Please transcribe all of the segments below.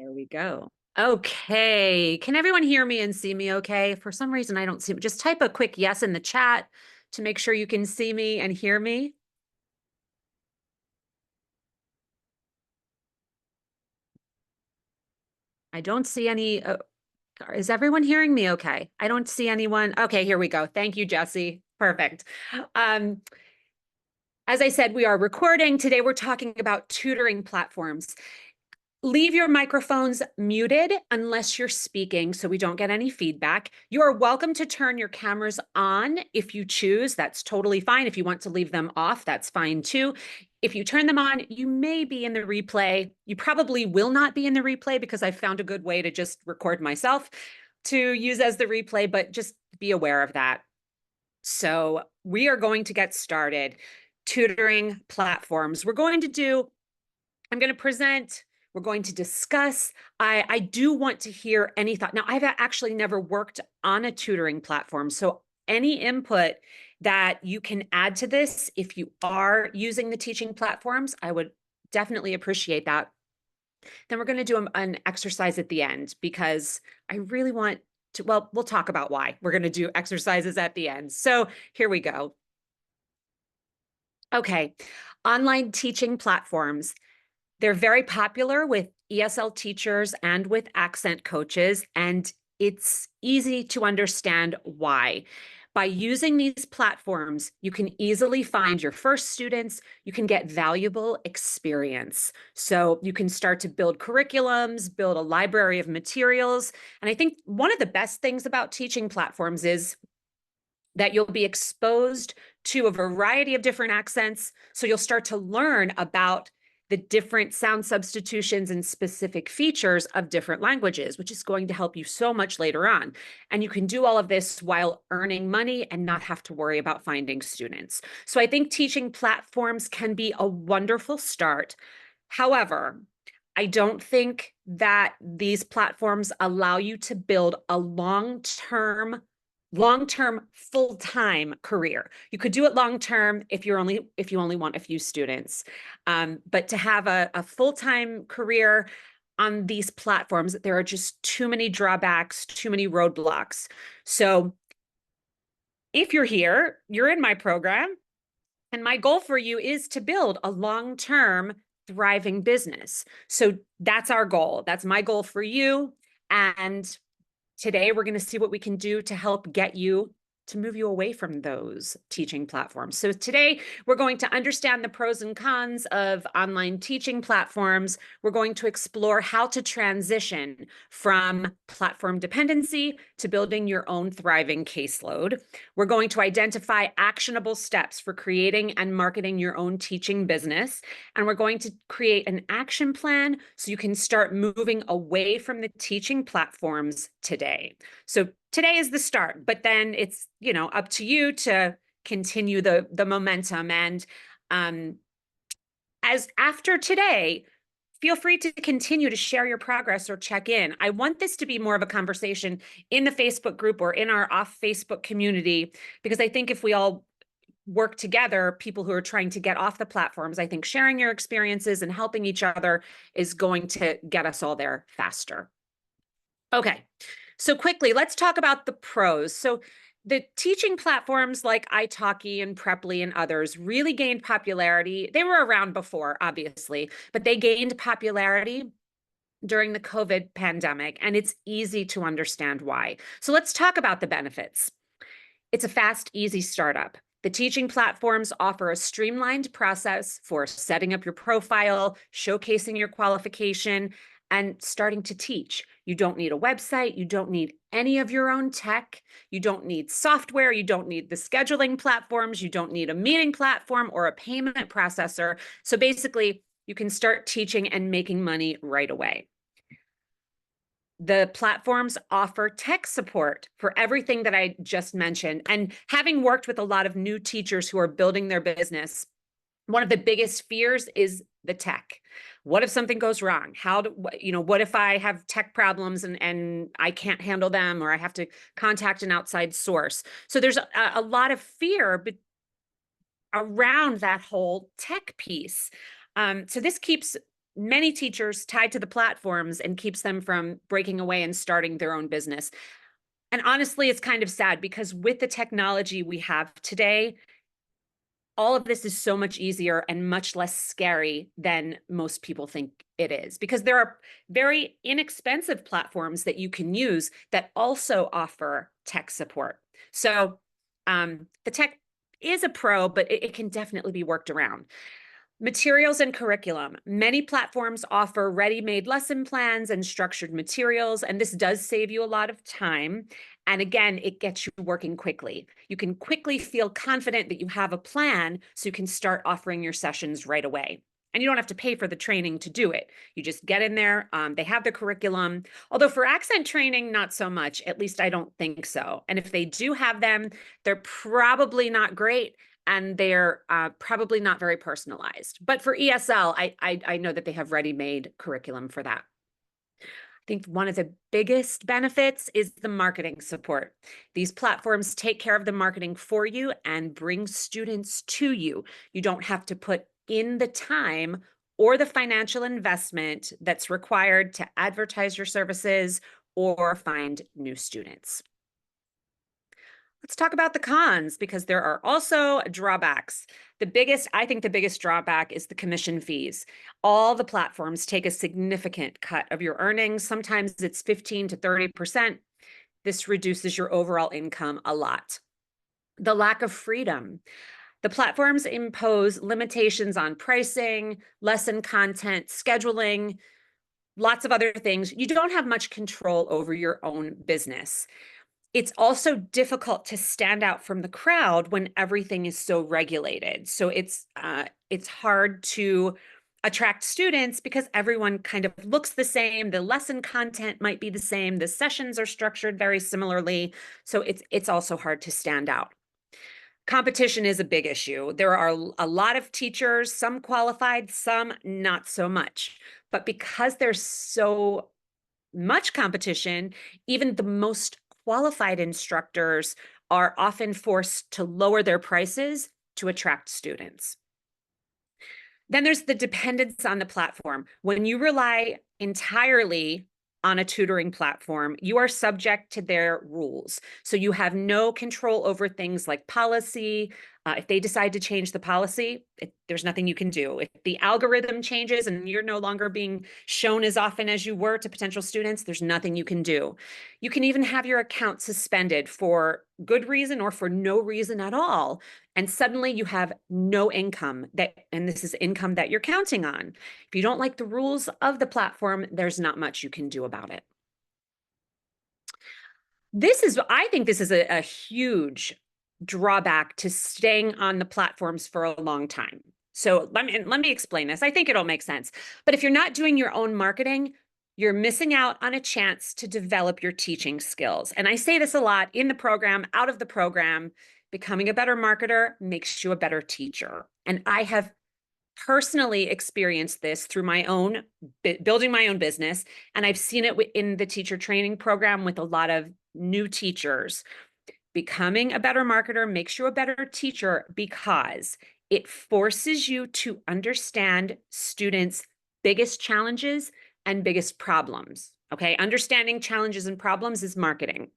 There we go. Okay. Can everyone hear me and see me okay? For some reason, I don't see. Just type a quick yes in the chat to make sure you can see me and hear me. I don't see any. Is everyone hearing me okay? I don't see anyone. Okay, here we go. Thank you, Jesse. Perfect. Um, as I said, we are recording. Today, we're talking about tutoring platforms. Leave your microphones muted unless you're speaking so we don't get any feedback. You are welcome to turn your cameras on if you choose. That's totally fine. If you want to leave them off, that's fine too. If you turn them on, you may be in the replay. You probably will not be in the replay because I found a good way to just record myself to use as the replay, but just be aware of that. So we are going to get started. Tutoring platforms. I'm going to present, we're going to discuss. I do want to hear any thought. Now, I've actually never worked on a tutoring platform, so any input that you can add to this, if you are using the teaching platforms, I would definitely appreciate that. Then we're going to do an exercise at the end because I really want to, well, we'll talk about why. We're going to do exercises at the end. So here we go. Okay, online teaching platforms. They're very popular with ESL teachers and with accent coaches, and it's easy to understand why. By using these platforms, you can easily find your first students, you can get valuable experience. So you can start to build curriculums, build a library of materials. And I think one of the best things about teaching platforms is that you'll be exposed to a variety of different accents. So you'll start to learn about the different sound substitutions and specific features of different languages, which is going to help you so much later on. And you can do all of this while earning money and not have to worry about finding students. So I think teaching platforms can be a wonderful start. However, I don't think that these platforms allow you to build a long-term full-time career. You could do it long-term if you only want a few students. But to have a full-time career on these platforms, there are just too many drawbacks, too many roadblocks. So if you're here, you're in my program, and my goal for you is to build a long-term thriving business. So that's our goal. That's my goal for you. And today, we're going to see what we can do to help get you to move you away from those teaching platforms. So today, we're going to understand the pros and cons of online teaching platforms. We're going to explore how to transition from platform dependency to building your own thriving caseload. We're going to identify actionable steps for creating and marketing your own teaching business. And we're going to create an action plan so you can start moving away from the teaching platforms today. So today is the start, but then it's, up to you to continue the momentum. And as after today, feel free to continue to share your progress or check in. I want this to be more of a conversation in the Facebook group or in our off Facebook community, because I think if we all work together, people who are trying to get off the platforms, I think sharing your experiences and helping each other is going to get us all there faster. Okay. So quickly, let's talk about the pros. So the teaching platforms like italki and Preply and others really gained popularity. They were around before, obviously, but they gained popularity during the COVID pandemic, and it's easy to understand why. So let's talk about the benefits. It's a fast, easy startup. The teaching platforms offer a streamlined process for setting up your profile, showcasing your qualification, and starting to teach. You don't need a website. You don't need any of your own tech. You don't need software. You don't need the scheduling platforms. You don't need a meeting platform or a payment processor. So basically, you can start teaching and making money right away. The platforms offer tech support for everything that I just mentioned. And having worked with a lot of new teachers who are building their business, one of the biggest fears is the tech. What if something goes wrong? What if I have tech problems and I can't handle them, or I have to contact an outside source? So there's a lot of fear around that whole tech piece. So this keeps many teachers tied to the platforms and keeps them from breaking away and starting their own business. And honestly, it's kind of sad because with the technology we have today, all of this is so much easier and much less scary than most people think it is, because there are very inexpensive platforms that you can use that also offer tech support. So the tech is a pro, but it can definitely be worked around. Materials and curriculum. Many platforms offer ready-made lesson plans and structured materials, and this does save you a lot of time. And again, it gets you working quickly. You can quickly feel confident that you have a plan, so you can start offering your sessions right away. And you don't have to pay for the training to do it. You just get in there. They have the curriculum. Although for accent training, not so much. At least I don't think so. And if they do have them, they're probably not great, and they're probably not very personalized. But for ESL, I know that they have ready-made curriculum for that. I think one of the biggest benefits is the marketing support. These platforms take care of the marketing for you and bring students to you. You don't have to put in the time or the financial investment that's required to advertise your services or find new students. Let's talk about the cons, because there are also drawbacks. I think the biggest drawback is the commission fees. All the platforms take a significant cut of your earnings. Sometimes it's 15 to 30%. This reduces your overall income a lot. The lack of freedom. The platforms impose limitations on pricing, lesson content, scheduling, lots of other things. You don't have much control over your own business. It's also difficult to stand out from the crowd when everything is so regulated. So it's hard to attract students because everyone kind of looks the same. The lesson content might be the same. The sessions are structured very similarly. So it's also hard to stand out. Competition is a big issue. There are a lot of teachers, some qualified, some not so much. But because there's so much competition, even the most qualified instructors are often forced to lower their prices to attract students. Then there's the dependence on the platform. When you rely entirely on a tutoring platform, you are subject to their rules. So you have no control over things like policy. If they decide to change the policy, there's nothing you can do. If the algorithm changes and you're no longer being shown as often as you were to potential students, there's nothing you can do. You can even have your account suspended for good reason or for no reason at all. And suddenly you have no income, and this is income that you're counting on. If you don't like the rules of the platform, there's not much you can do about it. I think this is a huge drawback to staying on the platforms for a long time. So let me explain this. I think it'll make sense. But if you're not doing your own marketing, you're missing out on a chance to develop your teaching skills. And I say this a lot in the program, out of the program. Becoming a better marketer makes you a better teacher. And I have personally experienced this through my own building my own business, and I've seen it in the teacher training program with a lot of new teachers. Becoming a better marketer makes you a better teacher because it forces you to understand students' biggest challenges and biggest problems. Okay, understanding challenges and problems is marketing.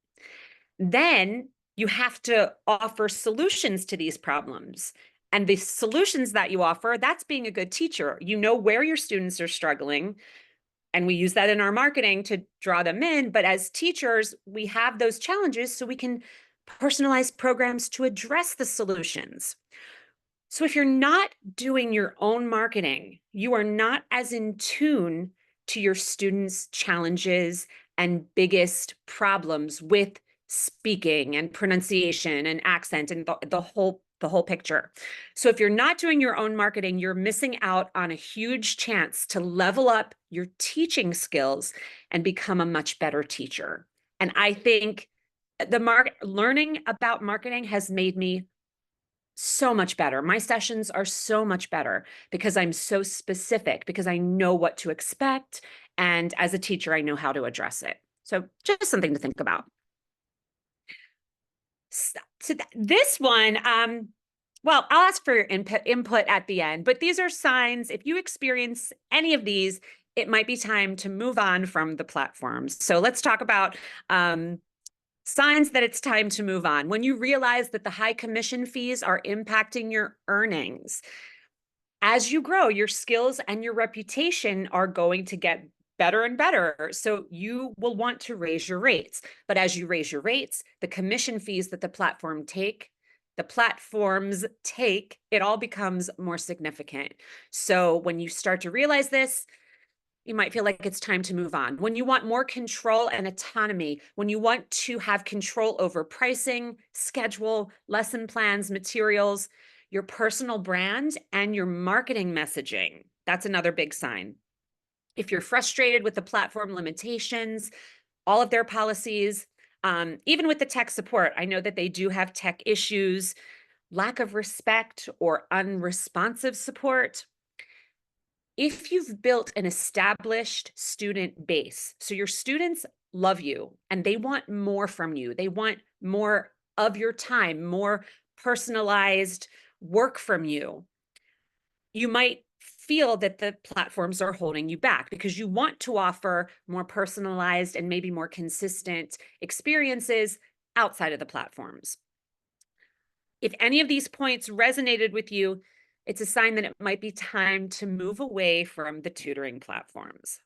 Then you have to offer solutions to these problems. And the solutions that you offer, that's being a good teacher. You know where your students are struggling, and we use that in our marketing to draw them in. But as teachers, we have those challenges so we can personalize programs to address the solutions. So if you're not doing your own marketing, you are not as in tune to your students' challenges and biggest problems with speaking and pronunciation and accent and the whole picture. So if you're not doing your own marketing, you're missing out on a huge chance to level up your teaching skills and become a much better teacher. And I think learning about marketing has made me so much better. My sessions are so much better because I'm so specific, because I know what to expect. And as a teacher, I know how to address it. So just something to think about. So this one, Well, I'll ask for your input at the end, but these are signs. If you experience any of these, it might be time to move on from the platforms. So let's talk about signs that it's time to move on. When you realize that the high commission fees are impacting your earnings. As you grow, your skills and your reputation are going to get better and better. So you will want to raise your rates. But as you raise your rates, the commission fees that the platforms take, it all becomes more significant. So when you start to realize this, you might feel like it's time to move on. When you want more control and autonomy, when you want to have control over pricing, schedule, lesson plans, materials, your personal brand, and your marketing messaging, that's another big sign. If you're frustrated with the platform limitations, all of their policies, even with the tech support, I know that they do have tech issues, lack of respect or unresponsive support. If you've built an established student base, so your students love you and they want more from you, they want more of your time, more personalized work from you, you might feel that the platforms are holding you back because you want to offer more personalized and maybe more consistent experiences outside of the platforms. If any of these points resonated with you, it's a sign that it might be time to move away from the tutoring platforms.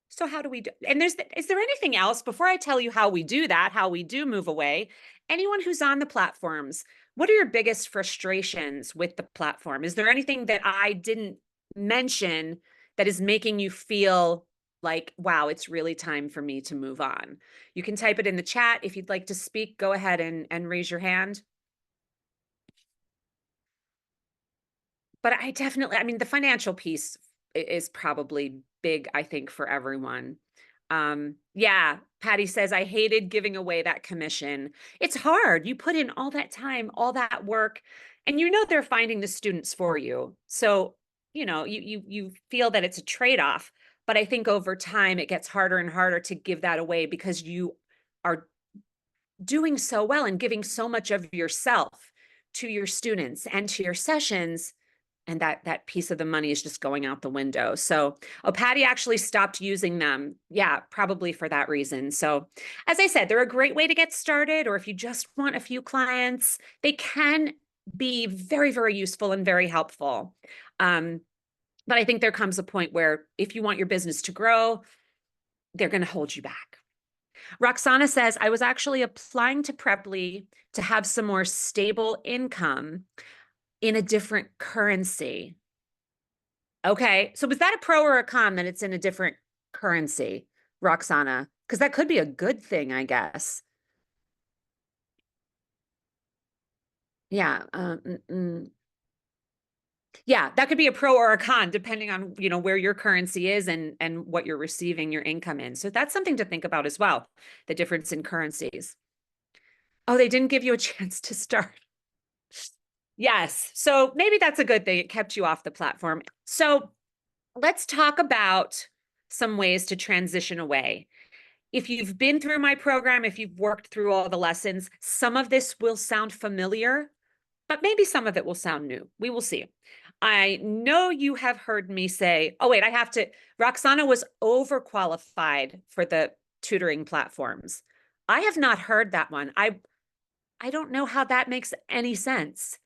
So how do we do? And is there anything else before I tell you how we do that, how we do move away? Anyone who's on the platforms, what are your biggest frustrations with the platform? Is there anything that I didn't mention that is making you feel like, wow, it's really time for me to move on? You can type it in the chat. If you'd like to speak, go ahead and raise your hand. But I mean, the financial piece is probably big, I think, for everyone. Yeah, Patty says, I hated giving away that commission. It's hard. You put in all that time, all that work, and you know they're finding the students for you. So, you feel that it's a trade-off. But I think over time it gets harder and harder to give that away because you are doing so well and giving so much of yourself to your students and to your sessions, and that piece of the money is just going out the window. So, oh, Patty actually stopped using them. Yeah, probably for that reason. So, as I said, they're a great way to get started, or if you just want a few clients, they can be very, very useful and very helpful. But I think there comes a point where if you want your business to grow, they're going to hold you back. Roxana says, I was actually applying to Preply to have some more stable income in a different currency. Okay. So was that a pro or a con that it's in a different currency, Roxana? Because that could be a good thing, I guess. Yeah. Yeah, that could be a pro or a con depending on, where your currency is and what you're receiving your income in. So that's something to think about as well, the difference in currencies. Oh, they didn't give you a chance to start. Yes. So maybe that's a good thing. It kept you off the platform. So let's talk about some ways to transition away. If you've been through my program, if you've worked through all the lessons, some of this will sound familiar, but maybe some of it will sound new. We will see. I know you have heard me say, oh, wait, Roxana was overqualified for the tutoring platforms. I have not heard that one. I don't know how that makes any sense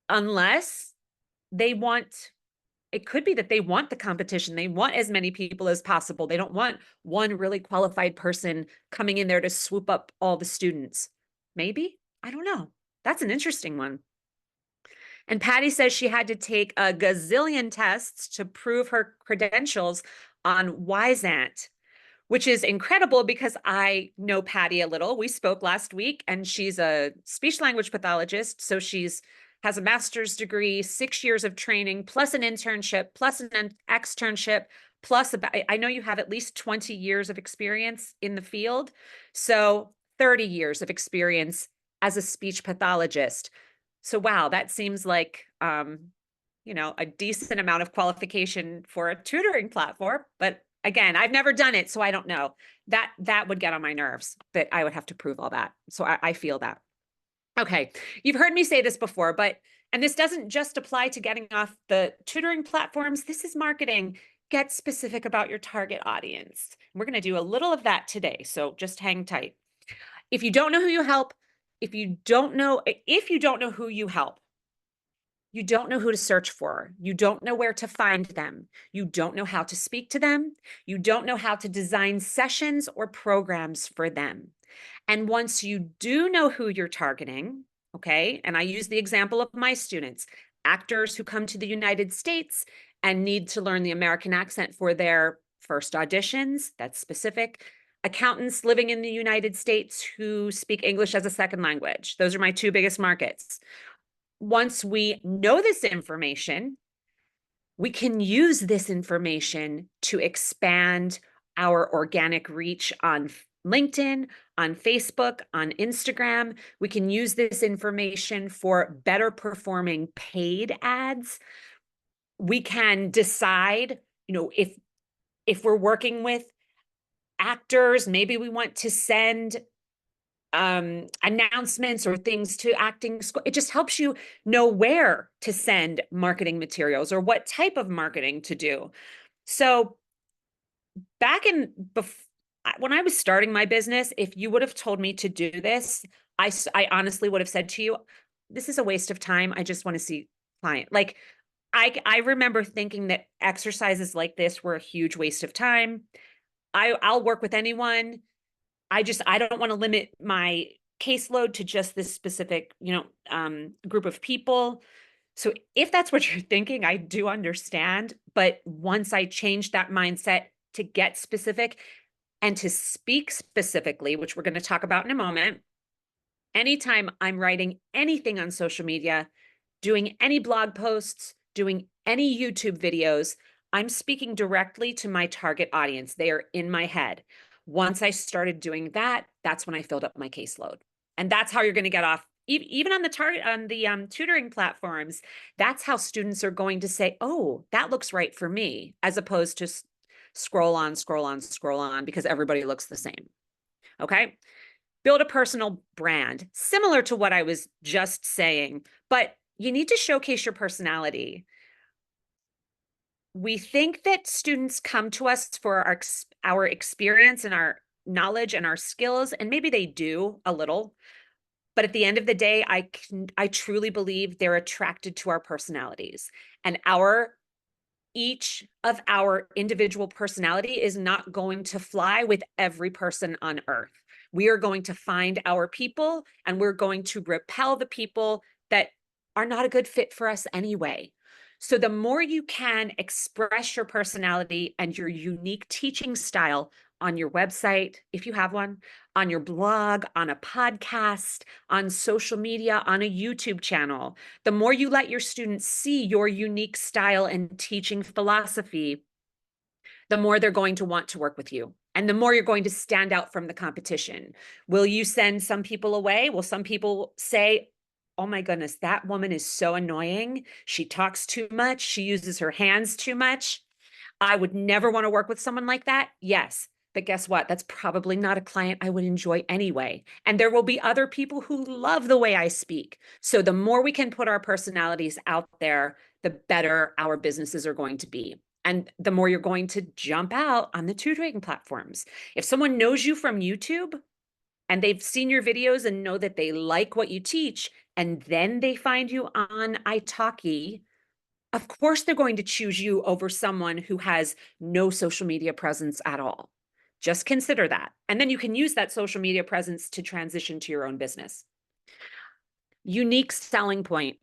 unless they want, it could be that they want the competition. They want as many people as possible. They don't want one really qualified person coming in there to swoop up all the students. Maybe, I don't know. That's an interesting one. And Patty says she had to take a gazillion tests to prove her credentials on Wyzant, which is incredible because I know Patty a little. We spoke last week and she's a speech language pathologist. So has a master's degree, 6 years of training, plus an internship, plus an externship, plus I know you have at least 20 years of experience in the field. So 30 years of experience as a speech pathologist. So wow, that seems like a decent amount of qualification for a tutoring platform. But again, I've never done it, so I don't know. That would get on my nerves, that I would have to prove all that. So I feel that. Okay, you've heard me say this before, and this doesn't just apply to getting off the tutoring platforms. This is marketing. Get specific about your target audience. We're going to do a little of that today, so just hang tight. If you don't know who you help, if you don't know who you help, you don't know who to search for. You don't know where to find them. You don't know how to speak to them. You don't know how to design sessions or programs for them. And once you do know who you're targeting, okay, and I use the example of my students, actors who come to the United States and need to learn the American accent for their first auditions, that's specific. Accountants living in the United States who speak English as a second language. Those are my two biggest markets. Once we know this information, we can use this information to expand our organic reach on LinkedIn, on Facebook, on Instagram. We can use this information for better performing paid ads. We can decide, if we're working with actors, maybe we want to send announcements or things to acting school. It just helps you know where to send marketing materials or what type of marketing to do. So back when I was starting my business, if you would have told me to do this, I honestly would have said to you, this is a waste of time. I just want to see client. Like I remember thinking that exercises like this were a huge waste of time. I'll work with anyone. I don't want to limit my caseload to just this specific, group of people. So if that's what you're thinking, I do understand. But once I changed that mindset to get specific and to speak specifically, which we're going to talk about in a moment, anytime I'm writing anything on social media, doing any blog posts, doing any YouTube videos, I'm speaking directly to my target audience. They are in my head. Once I started doing that, that's when I filled up my caseload. And that's how you're going to get off. Even on the tutoring platforms, that's how students are going to say, oh, that looks right for me, as opposed to scroll on, scroll on, scroll on, because everybody looks the same. Okay. Build a personal brand, similar to what I was just saying, but you need to showcase your personality. We think that students come to us for our experience and our knowledge and our skills, and maybe they do a little, but at the end of the day, I truly believe they're attracted to our personalities, and each of our individual personality is not going to fly with every person on earth. We are going to find our people, and we're going to repel the people that are not a good fit for us anyway. So the more you can express your personality and your unique teaching style on your website, if you have one, on your blog, on a podcast, on social media, on a YouTube channel, the more you let your students see your unique style and teaching philosophy, the more they're going to want to work with you. And the more you're going to stand out from the competition. Will you send some people away? Will some people say, oh my goodness, that woman is so annoying. She talks too much. She uses her hands too much. I would never want to work with someone like that. Yes. But guess what? That's probably not a client I would enjoy anyway. And there will be other people who love the way I speak. So the more we can put our personalities out there, the better our businesses are going to be. And the more you're going to jump out on the tutoring platforms. If someone knows you from YouTube and they've seen your videos and know that they like what you teach, and then they find you on italki, of course they're going to choose you over someone who has no social media presence at all. Just consider that. And then you can use that social media presence to transition to your own business. Unique selling point.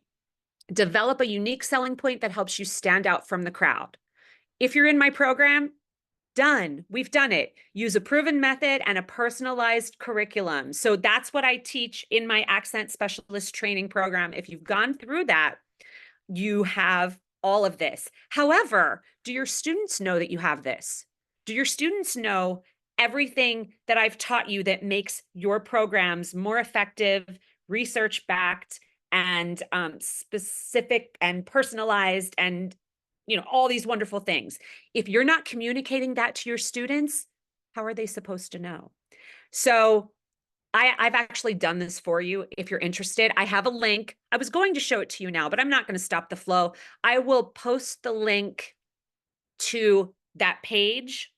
Develop a unique selling point that helps you stand out from the crowd. If you're in my program, done. We've done it. Use a proven method and a personalized curriculum. So that's what I teach in my accent specialist training program. If you've gone through that, you have all of this. However, do your students know that you have this? Do your students know everything that I've taught you that makes your programs more effective, research-backed, and specific and personalized, and all these wonderful things? If you're not communicating that to your students, how are they supposed to know? So I've actually done this for you if you're interested. I have a link. I was going to show it to you now, but I'm not going to stop the flow. I will post the link to that page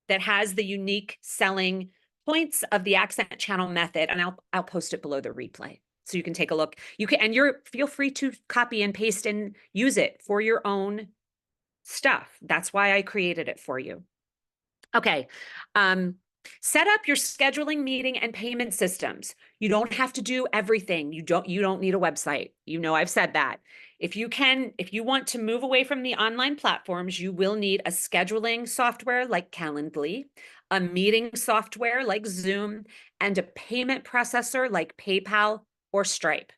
that has the unique selling points of the accent channel method, and I'll post it below the replay so you can take a look. You can, and you're feel free to copy and paste and use it for your own stuff. That's why I created it for you. Okay. Set up your scheduling, meeting, and payment systems. You don't have to do everything. You don't need a website. You know, I've said that. If you want to move away from the online platforms, you will need a scheduling software like Calendly, a meeting software like Zoom, and a payment processor like PayPal or Stripe.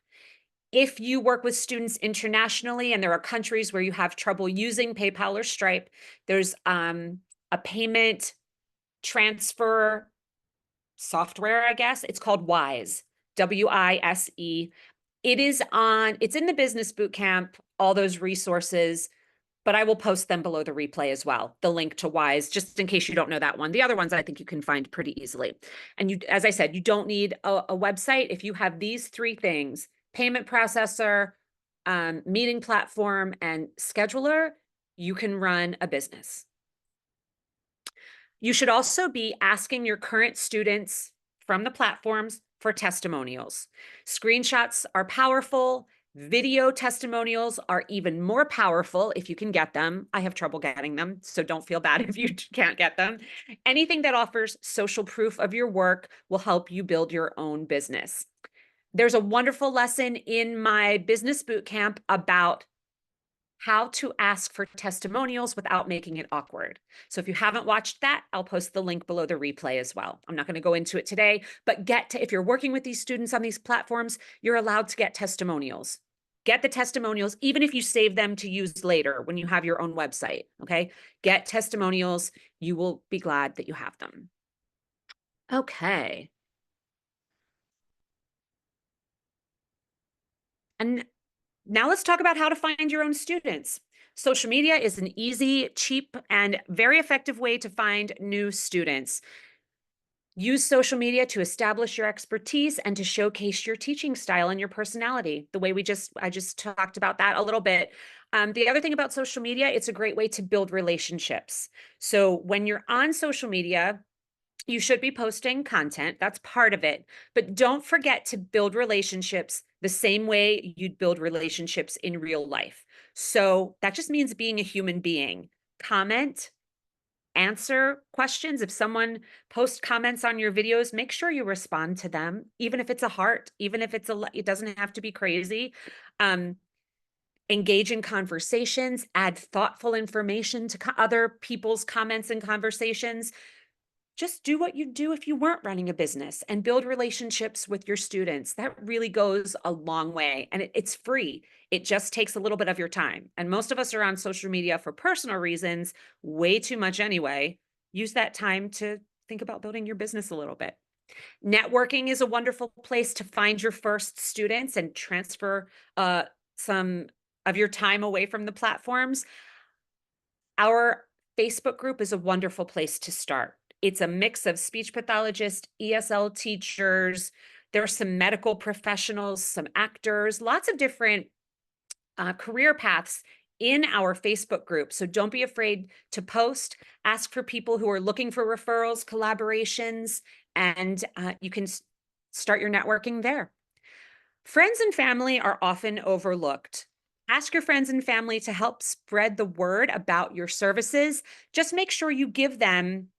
If you work with students internationally and there are countries where you have trouble using PayPal or Stripe, there's a payment transfer software, I guess. It's called Wise, Wise. It's in the business boot camp, all those resources, but I will post them below the replay as well, the link to Wise, just in case you don't know that one. The other ones I think you can find pretty easily. And you, as I said, you don't need a website. If you have these three things, payment processor, meeting platform, and scheduler, you can run a business. You should also be asking your current students from the platforms for testimonials. Screenshots are powerful. Video testimonials are even more powerful if you can get them. I have trouble getting them, so don't feel bad if you can't get them. Anything that offers social proof of your work will help you build your own business. There's a wonderful lesson in my business bootcamp about how to ask for testimonials without making it awkward. So if you haven't watched that, I'll post the link below the replay as well. I'm not going to go into it today, but if you're working with these students on these platforms, you're allowed to get testimonials. Get the testimonials, even if you save them to use later when you have your own website, okay? Get testimonials. You will be glad that you have them. Okay. And now let's talk about how to find your own students. Social media is an easy, cheap, and very effective way to find new students. Use social media to establish your expertise and to showcase your teaching style and your personality, the way I just talked about that a little bit. The other thing about social media, it's a great way to build relationships. So when you're on social media, you should be posting content. That's part of it. But don't forget to build relationships the same way you'd build relationships in real life. So that just means being a human being. Comment, answer questions. If someone posts comments on your videos, make sure you respond to them, even if it's a heart, even if it doesn't have to be crazy. Engage in conversations, add thoughtful information to other people's comments and conversations. Just do what you'd do if you weren't running a business and build relationships with your students. That really goes a long way, and it's free. It just takes a little bit of your time. And most of us are on social media for personal reasons, way too much anyway. Use that time to think about building your business a little bit. Networking is a wonderful place to find your first students and transfer some of your time away from the platforms. Our Facebook group is a wonderful place to start. It's a mix of speech pathologists, ESL teachers. There are some medical professionals, some actors, lots of different career paths in our Facebook group. So don't be afraid to post. Ask for people who are looking for referrals, collaborations, and you can start your networking there. Friends and family are often overlooked. Ask your friends and family to help spread the word about your services. Just make sure you give them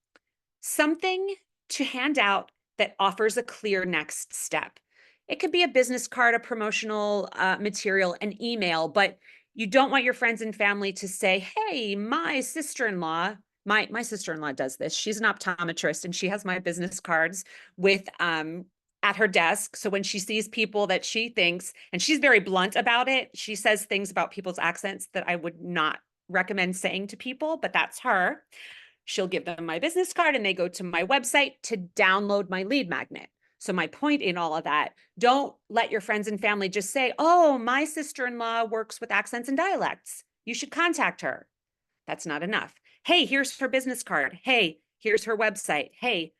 something to hand out that offers a clear next step. It could be a business card, a promotional material, an email, but you don't want your friends and family to say, hey, my sister-in-law, my sister-in-law does this. She's an optometrist and she has my business cards with at her desk. So when she sees people that she thinks, and she's very blunt about it, she says things about people's accents that I would not recommend saying to people, but that's her. She'll give them my business card and they go to my website to download my lead magnet. So my point in all of that, don't let your friends and family just say, oh, my sister-in-law works with accents and dialects. You should contact her. That's not enough. Hey, here's her business card. Hey, here's her website. Hey,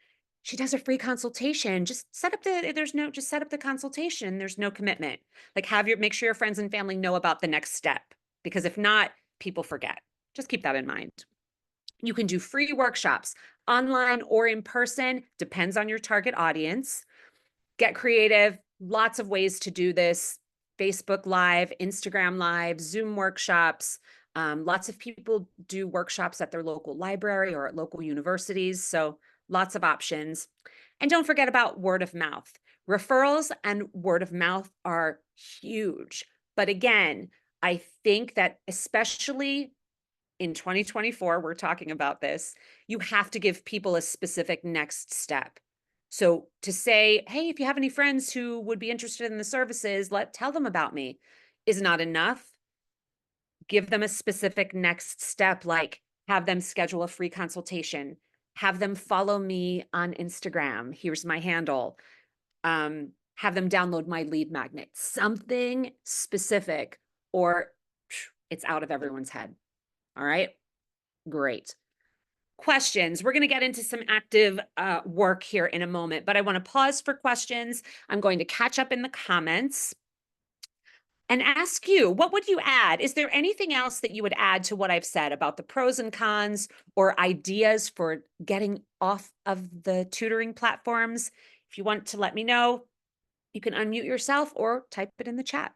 she does a free consultation. Just set up the there's no just set up the consultation. There's no commitment. Like make sure your friends and family know about the next step because if not, people forget. Just keep that in mind. You can do free workshops online or in person, depends on your target audience. Get creative, lots of ways to do this. Facebook Live, Instagram Live, Zoom workshops. Lots of people do workshops at their local library or at local universities. So lots of options. And don't forget about word of mouth. Referrals and word of mouth are huge. But again, I think that especially in 2024, we're talking about this, you have to give people a specific next step. So to say, hey, if you have any friends who would be interested in the services, tell them about me is not enough. Give them a specific next step, like have them schedule a free consultation, have them follow me on Instagram. Here's my handle. Have them download my lead magnet, something specific, or it's out of everyone's head. All right, great. Questions. We're going to get into some active work here in a moment, but I want to pause for questions. I'm going to catch up in the comments and ask you, what would you add? Is there anything else that you would add to what I've said about the pros and cons or ideas for getting off of the tutoring platforms? If you want to let me know, you can unmute yourself or type it in the chat.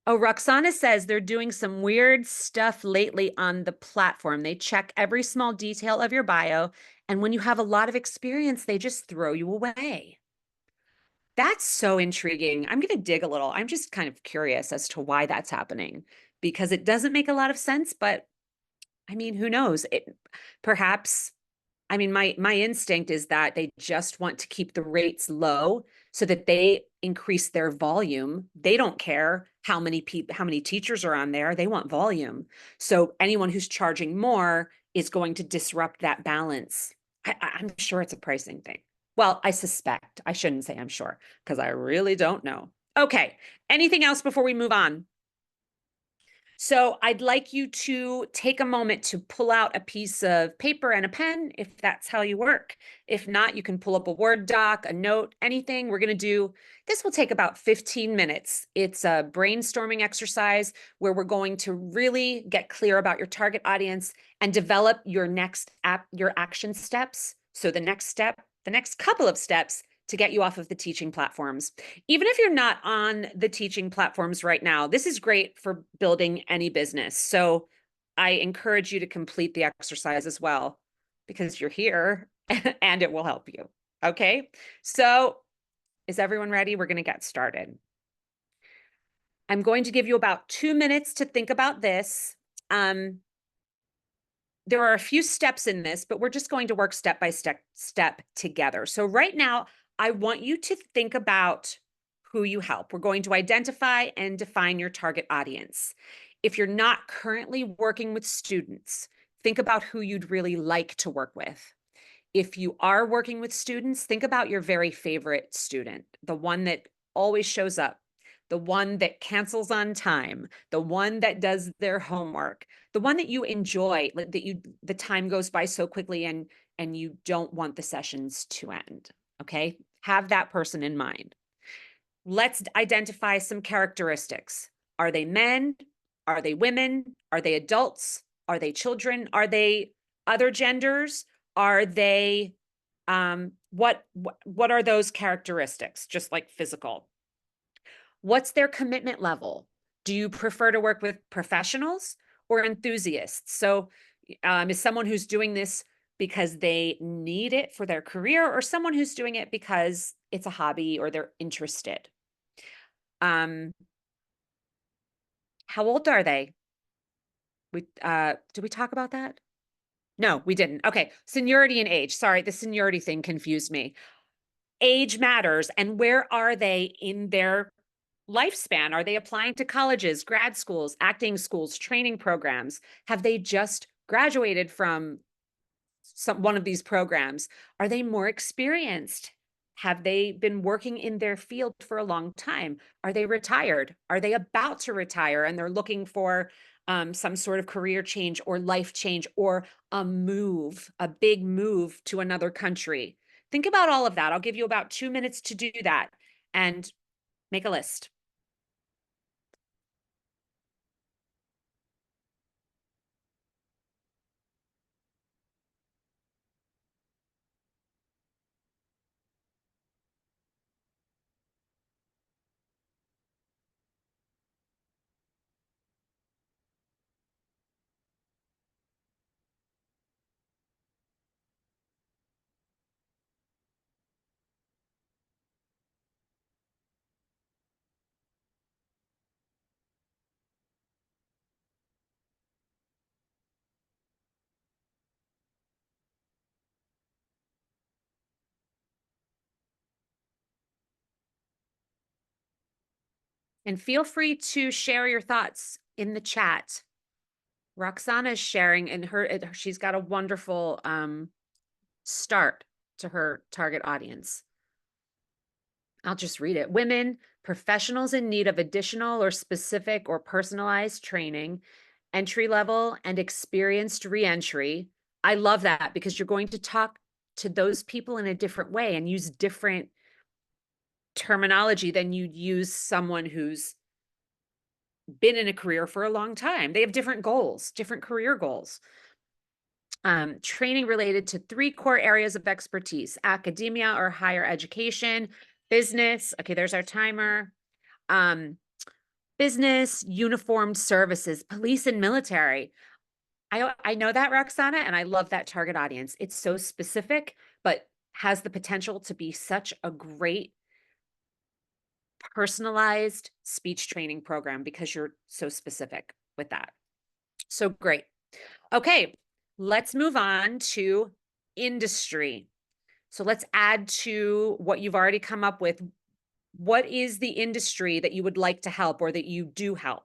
Oh, Roxana says they're doing some weird stuff lately on the platform. They check every small detail of your bio, and when you have a lot of experience, they just throw you away. That's so intriguing. I'm going to dig a little. I'm just kind of curious as to why that's happening because it doesn't make a lot of sense, but I mean, who knows? Perhaps I mean, my instinct is that they just want to keep the rates low so that they increase their volume. They don't care how many teachers are on there. They want volume. So anyone who's charging more is going to disrupt that balance. I'm sure it's a pricing thing. Well, I suspect. I shouldn't say I'm sure because I really don't know. Okay. Anything else before we move on? So I'd like you to take a moment to pull out a piece of paper and a pen if that's how you work. If not, you can pull up a Word doc, a note, anything. We're going to do this will take about 15 minutes. It's a brainstorming exercise where we're going to really get clear about your target audience and develop your your action steps. So the next couple of steps to get you off of the teaching platforms. Even if you're not on the teaching platforms right now, this is great for building any business. So I encourage you to complete the exercise as well because you're here and it will help you. Okay. So is everyone ready? We're going to get started. I'm going to give you about 2 minutes to think about this. There are a few steps in this, but we're just going to work step by step together. So right now, I want you to think about who you help. We're going to identify and define your target audience. If you're not currently working with students, think about who you'd really like to work with. If you are working with students, think about your very favorite student, the one that always shows up, the one that cancels on time, the one that does their homework, the one that you enjoy, the time goes by so quickly and you don't want the sessions to end. Okay? Have that person in mind. Let's identify some characteristics. Are they men? Are they women? Are they adults? Are they children? Are they other genders? Are they what are those characteristics? Just like physical. What's their commitment level? Do you prefer to work with professionals or enthusiasts? So is someone who's doing this because they need it for their career or someone who's doing it because it's a hobby or they're interested? How old are they? Did we talk about that? No, we didn't. Okay. Seniority and age. Sorry, the seniority thing confused me. Age matters. And where are they in their lifespan? Are they applying to colleges, grad schools, acting schools, training programs? Have they just graduated from one of these programs? Are they more experienced? Have they been working in their field for a long time? Are they retired? Are they about to retire and they're looking for some sort of career change or life change or a big move to another country. Think about all of that. I'll give you about 2 minutes to do that and make a list. And feel free to share your thoughts in the chat. Roxana is sharing, and she's got a wonderful start to her target audience. I'll just read it. Women, professionals in need of additional or specific or personalized training, entry level and experienced reentry. I love that because you're going to talk to those people in a different way and use different terminology than you'd use someone who's been in a career for a long time. They have different goals, different career goals. Training related to 3 core areas of expertise: academia or higher education, business. Okay, there's our timer. Um, Business, uniformed services, police and military. I know that, Roxana, and I love that target audience. It's so specific, but has the potential to be such a great personalized speech training program because you're so specific with that. So great. Okay, let's move on to industry. So let's add to what you've already come up with. What is the industry that you would like to help or that you do help?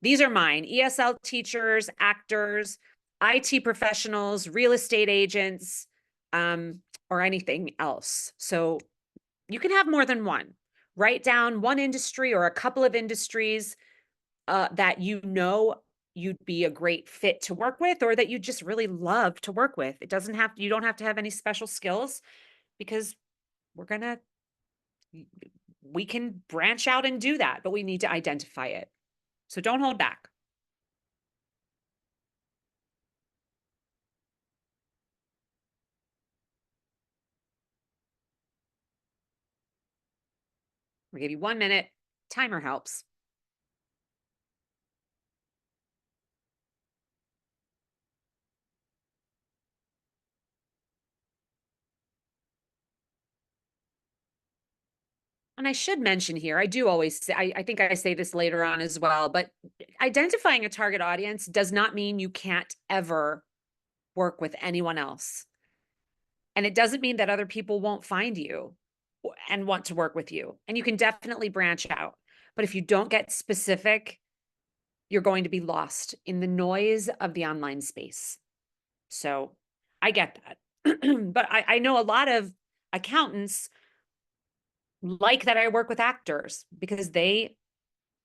These are mine: ESL teachers, actors, IT professionals, real estate agents, or anything else. So you can have more than one. Write down one industry or a couple of industries that you know you'd be a great fit to work with or that you just really love to work with. It doesn't have, you don't have to have any special skills because we're going to, we can branch out and do that, but we need to identify it. So don't hold back. We'll give you 1 minute. Timer helps. And I should mention here, I do always say, I think I say this later on as well, but identifying a target audience does not mean you can't ever work with anyone else. And it doesn't mean that other people won't find you and want to work with you. And you can definitely branch out. But if you don't get specific, you're going to be lost in the noise of the online space. So I get that. But I know a lot of accountants like that I work with actors because they,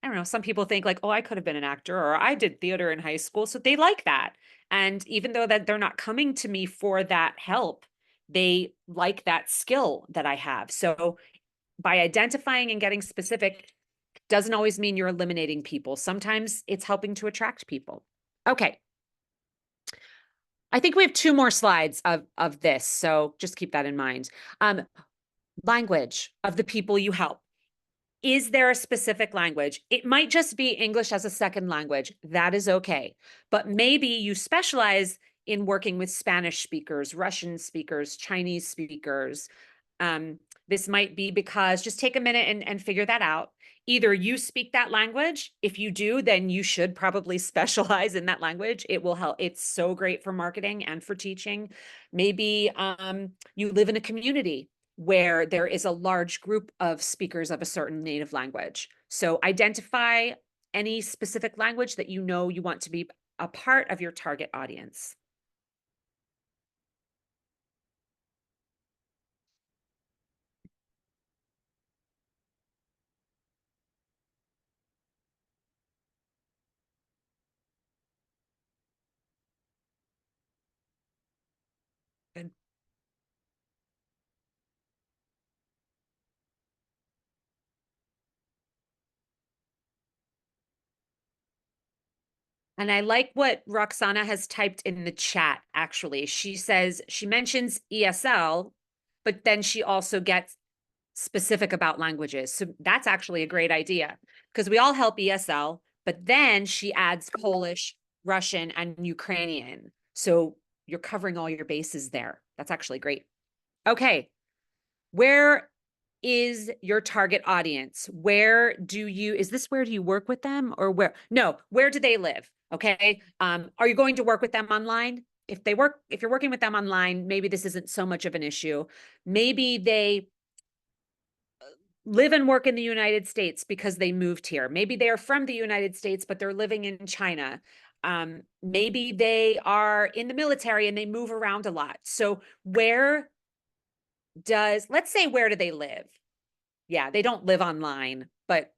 I don't know, some people think like, oh, I could have been an actor or I did theater in high school. So they like that. And even though that they're not coming to me for that help, they like that skill that I have. So by identifying and getting specific doesn't always mean you're eliminating people. Sometimes it's helping to attract people. Okay. I think we have 2 more slides of this. So just keep that in mind. Language of the people you help. Is there a specific language? It might just be English as a second language. That is okay. But maybe you specialize in working with Spanish speakers, Russian speakers, Chinese speakers. This might be because just take a minute and figure that out. Either you speak that language. If you do, then you should probably specialize in that language. It will help. It's so great for marketing and for teaching. Maybe you live in a community where there is a large group of speakers of a certain native language. So identify any specific language that you know you want to be a part of your target audience. Good. And I like what Roxana has typed in the chat, actually. She says she mentions ESL, but then she also gets specific about languages. So that's actually a great idea because we all help ESL, but then she adds Polish, Russian, and Ukrainian. So you're covering all your bases there. That's actually great. Okay. Where is your target audience? Is this where do you work with them or where? No, where do they live? Okay. Are you going to work with them online? If you're working with them online, maybe this isn't so much of an issue. Maybe they live and work in the United States because they moved here. Maybe they are from the United States, but they're living in China. Maybe they are in the military and they move around a lot. So let's say, where do they live? Yeah, they don't live online, but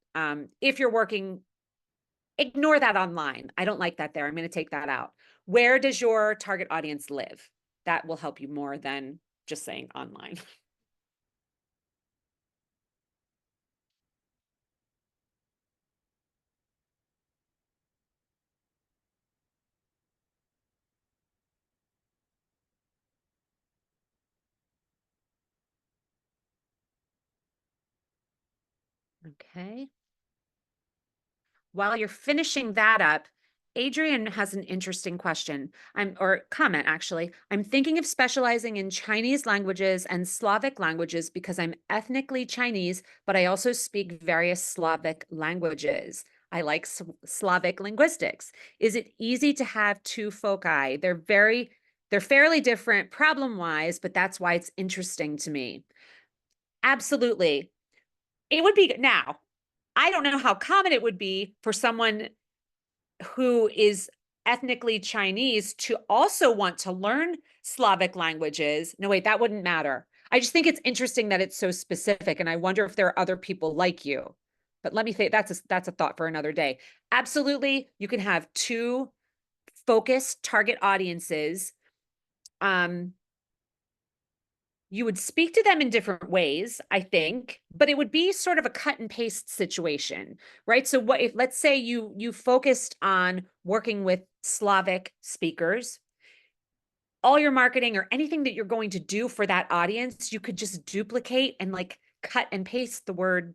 if you're working, ignore that online. I don't like that there. I'm going to take that out. Where does your target audience live? That will help you more than just saying online. Okay. While you're finishing that up, Adrian has an interesting question. Or comment actually. I'm thinking of specializing in Chinese languages and Slavic languages because I'm ethnically Chinese, but I also speak various Slavic languages. I like Slavic linguistics. Is it easy to have two foci? They're fairly different problem-wise, but that's why it's interesting to me. Absolutely. It would be now. I don't know how common it would be for someone who is ethnically Chinese to also want to learn Slavic languages. No, wait, that wouldn't matter. I just think it's interesting that it's so specific, and I wonder if there are other people like you. But let me say that's a thought for another day. Absolutely, you can have two focused target audiences. Um, you would speak to them in different ways, I think, but it would be sort of a cut and paste situation, right? So what if, let's say you focused on working with Slavic speakers, all your marketing or anything that you're going to do for that audience, you could just duplicate and like cut and paste the word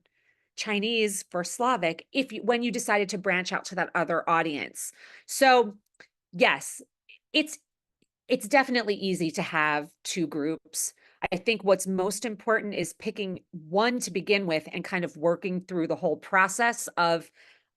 Chinese for Slavic when you decided to branch out to that other audience. So, yes, it's it's definitely easy to have two groups. I think what's most important is picking one to begin with and kind of working through the whole process of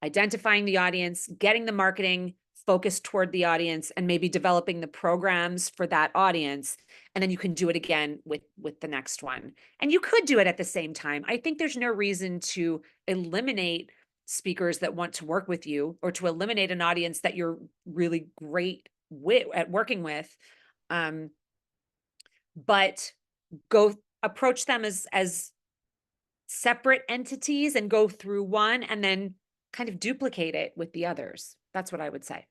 identifying the audience, getting the marketing focused toward the audience, and maybe developing the programs for that audience. And then you can do it again with the next one. And you could do it at the same time. I think there's no reason to eliminate speakers that want to work with you or to eliminate an audience that you're really great at working with, but go approach them as separate entities and go through one and then kind of duplicate it with the others. That's what I would say.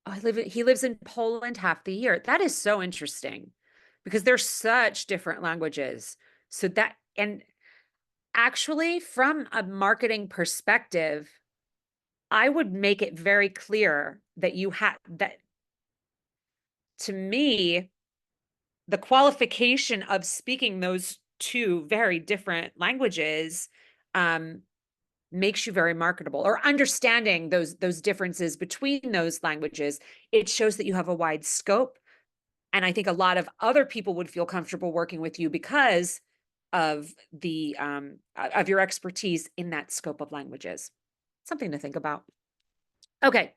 Oh, he lives in Poland half the year. That is so interesting because they're such different languages. So that, and actually from a marketing perspective, I would make it very clear that that to me, the qualification of speaking those two very different languages um, makes you very marketable, or understanding those differences between those languages. It shows that you have a wide scope. And I think a lot of other people would feel comfortable working with you because of of your expertise in that scope of languages. Something to think about. Okay.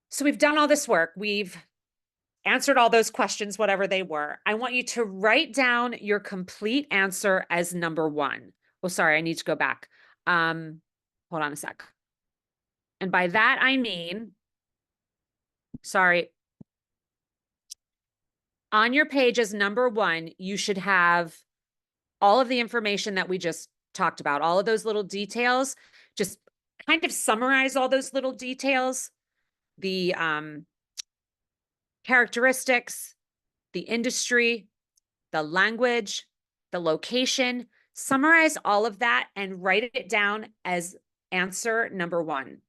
So we've done all this work. We've answered all those questions, whatever they were. I want you to write down your complete answer as number one. Oh, sorry, I need to go back. Hold on a sec. And by that, I mean, sorry, on your page as number one, you should have all of the information that we just talked about, all of those little details. Just kind of summarize all those little details, the characteristics, the industry, the language, the location. Summarize all of that and write it down as answer number one.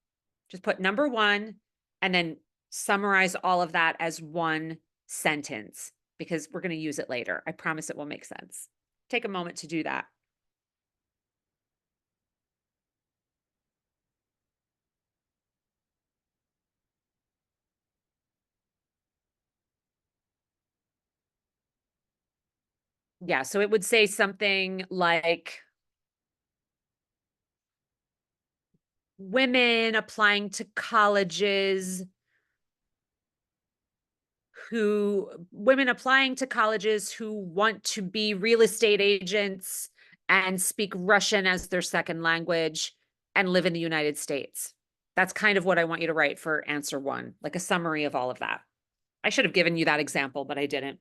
Just put number one and then summarize all of that as one sentence because we're going to use it later. I promise it will make sense. Take a moment to do that. Yeah, so it would say something like women applying to colleges who want to be real estate agents and speak Russian as their second language and live in the United States. That's kind of what I want you to write for answer one, like a summary of all of that. I should have given you that example, but I didn't.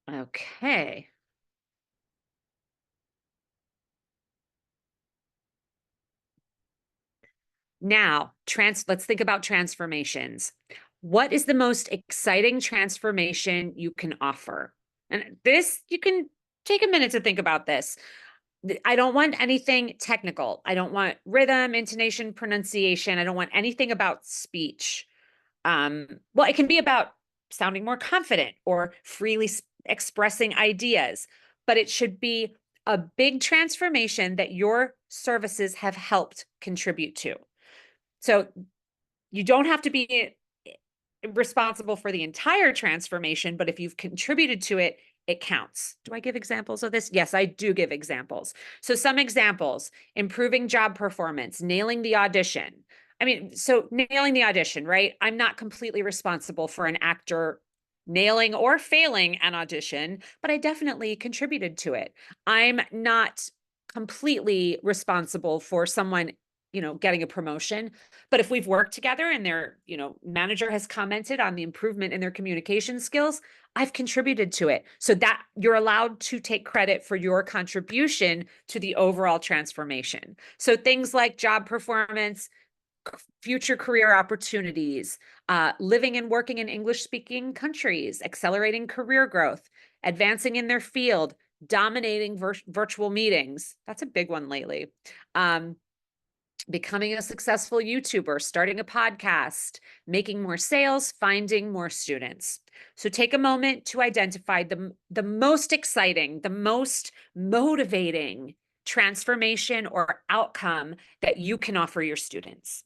Okay. Now, let's think about transformations. What is the most exciting transformation you can offer? And this, you can take a minute to think about this. I don't want anything technical. I don't want rhythm, intonation, pronunciation. I don't want anything about speech. Well, it can be about sounding more confident or freely expressing ideas, but it should be a big transformation that your services have helped contribute to. So you don't have to be responsible for the entire transformation, but if you've contributed to it, it counts. Do I give examples of this? Yes, I do give examples. So some examples: improving job performance, nailing the audition. I mean, so nailing the audition, right? I'm not completely responsible for an actor nailing or failing an audition, but I definitely contributed to it. I'm not completely responsible for someone, getting a promotion, but if we've worked together and their, manager has commented on the improvement in their communication skills, I've contributed to it. So that you're allowed to take credit for your contribution to the overall transformation. So things like job performance, future career opportunities, living and working in English-speaking countries, accelerating career growth, advancing in their field, dominating virtual meetings. That's a big one lately. Becoming a successful YouTuber, starting a podcast, making more sales, finding more students. So take a moment to identify the most exciting, the most motivating transformation or outcome that you can offer your students.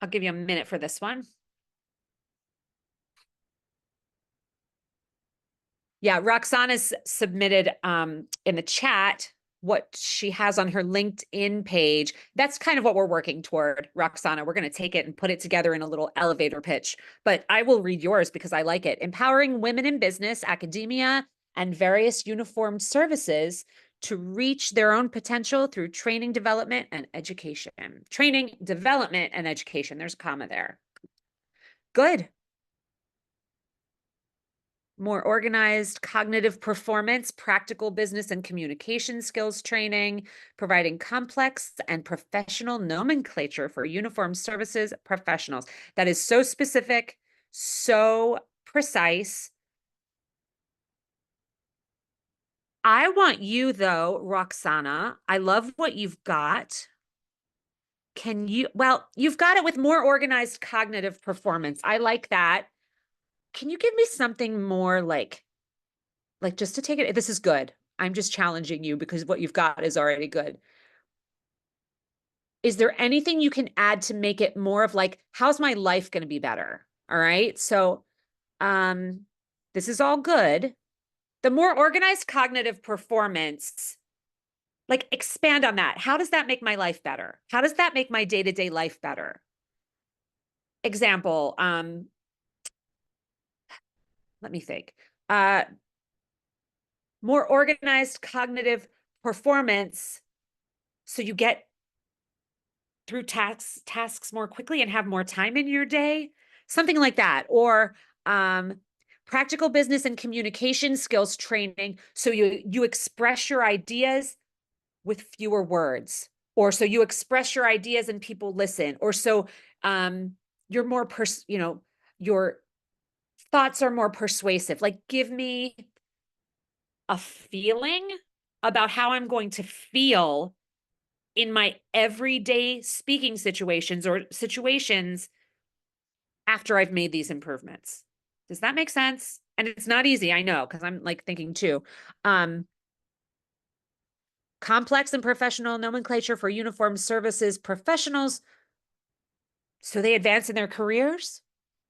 I'll give you a minute for this one. Yeah, Roxana's submitted in the chat what she has on her LinkedIn page. That's kind of what we're working toward, Roxana. We're going to take it and put it together in a little elevator pitch, but I will read yours because I like it. Empowering women in business, academia, and various uniformed services to reach their own potential through training, development, and education. Training, development, and education. There's a comma there. Good. More organized cognitive performance, practical business and communication skills training, providing complex and professional nomenclature for uniformed services professionals. That is so specific, so precise. I want you, though, Roxana, I love what you've got. You've got it with more organized cognitive performance. I like that. Can you give me something more like just to take it? This is good. I'm just challenging you because what you've got is already good. Is there anything you can add to make it more of like, how's my life going to be better? All right. So, um, this is all good. The more organized cognitive performance, like expand on that. How does that make my life better? How does that make my day-to-day life better? Example, let me think. Uh, more organized cognitive performance so you get through tasks more quickly and have more time in your day, something like that. Or practical business and communication skills training so you express your ideas with fewer words, or so you express your ideas and people listen, or so you're more your thoughts are more persuasive. Like, give me a feeling about how I'm going to feel in my everyday speaking situations or situations after I've made these improvements. Does that make sense? And it's not easy, I know, because I'm like thinking too. Complex and professional nomenclature for uniformed services professionals so they advance in their careers,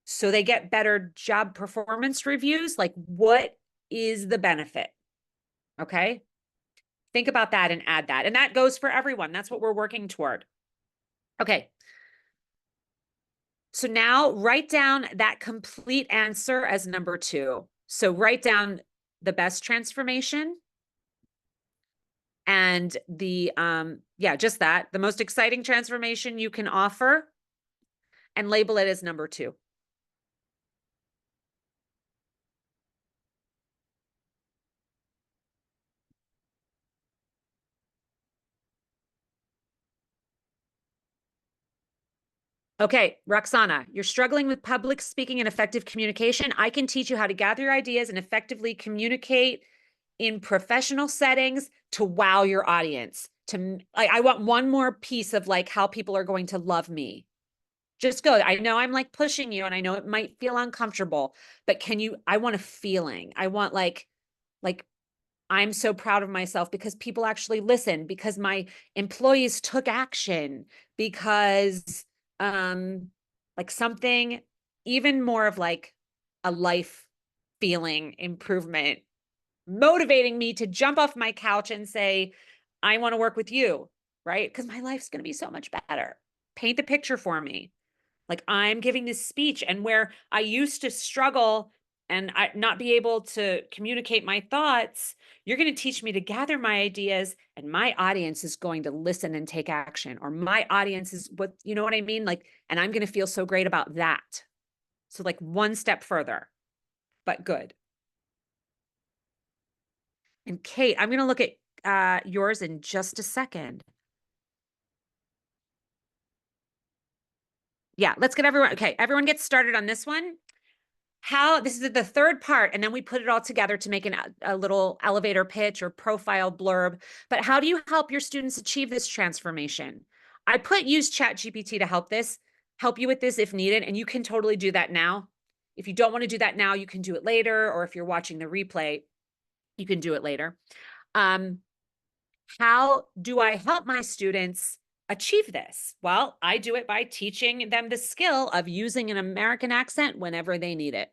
so they get better job performance reviews. Like, what is the benefit? Okay. Think about that and add that. And that goes for everyone. That's what we're working toward. Okay. So now write down that complete answer as number 2. So write down the best transformation and the, just that, the most exciting transformation you can offer, and label it as number 2. Okay, Roxana, you're struggling with public speaking and effective communication. I can teach you how to gather your ideas and effectively communicate in professional settings to wow your audience. I want one more piece of like how people are going to love me. Just go. I know I'm like pushing you and I know it might feel uncomfortable, but I want a feeling. I want like I'm so proud of myself because people actually listen, because my employees took action, because like something even more of like a life feeling improvement motivating me to jump off my couch and say, I want to work with you, right? Because my life's going to be so much better. Paint the picture for me. Like, I'm giving this speech, and where I used to struggle and not be able to communicate my thoughts, you're going to teach me to gather my ideas, and my audience is going to listen and take action, or my audience is you know what I mean? Like, and I'm going to feel so great about that. So like one step further, but good. And Kate, I'm going to look at yours in just a second. Yeah, let's get everyone. Okay, everyone gets started on this one. This is the third part, and then we put it all together to make a little elevator pitch or profile blurb. But how do you help your students achieve this transformation? I use ChatGPT to help you with this if needed, and you can totally do that now. If you don't want to do that now, you can do it later, or if you're watching the replay, you can do it later. How do I help my students achieve this? Well, I do it by teaching them the skill of using an American accent whenever they need it.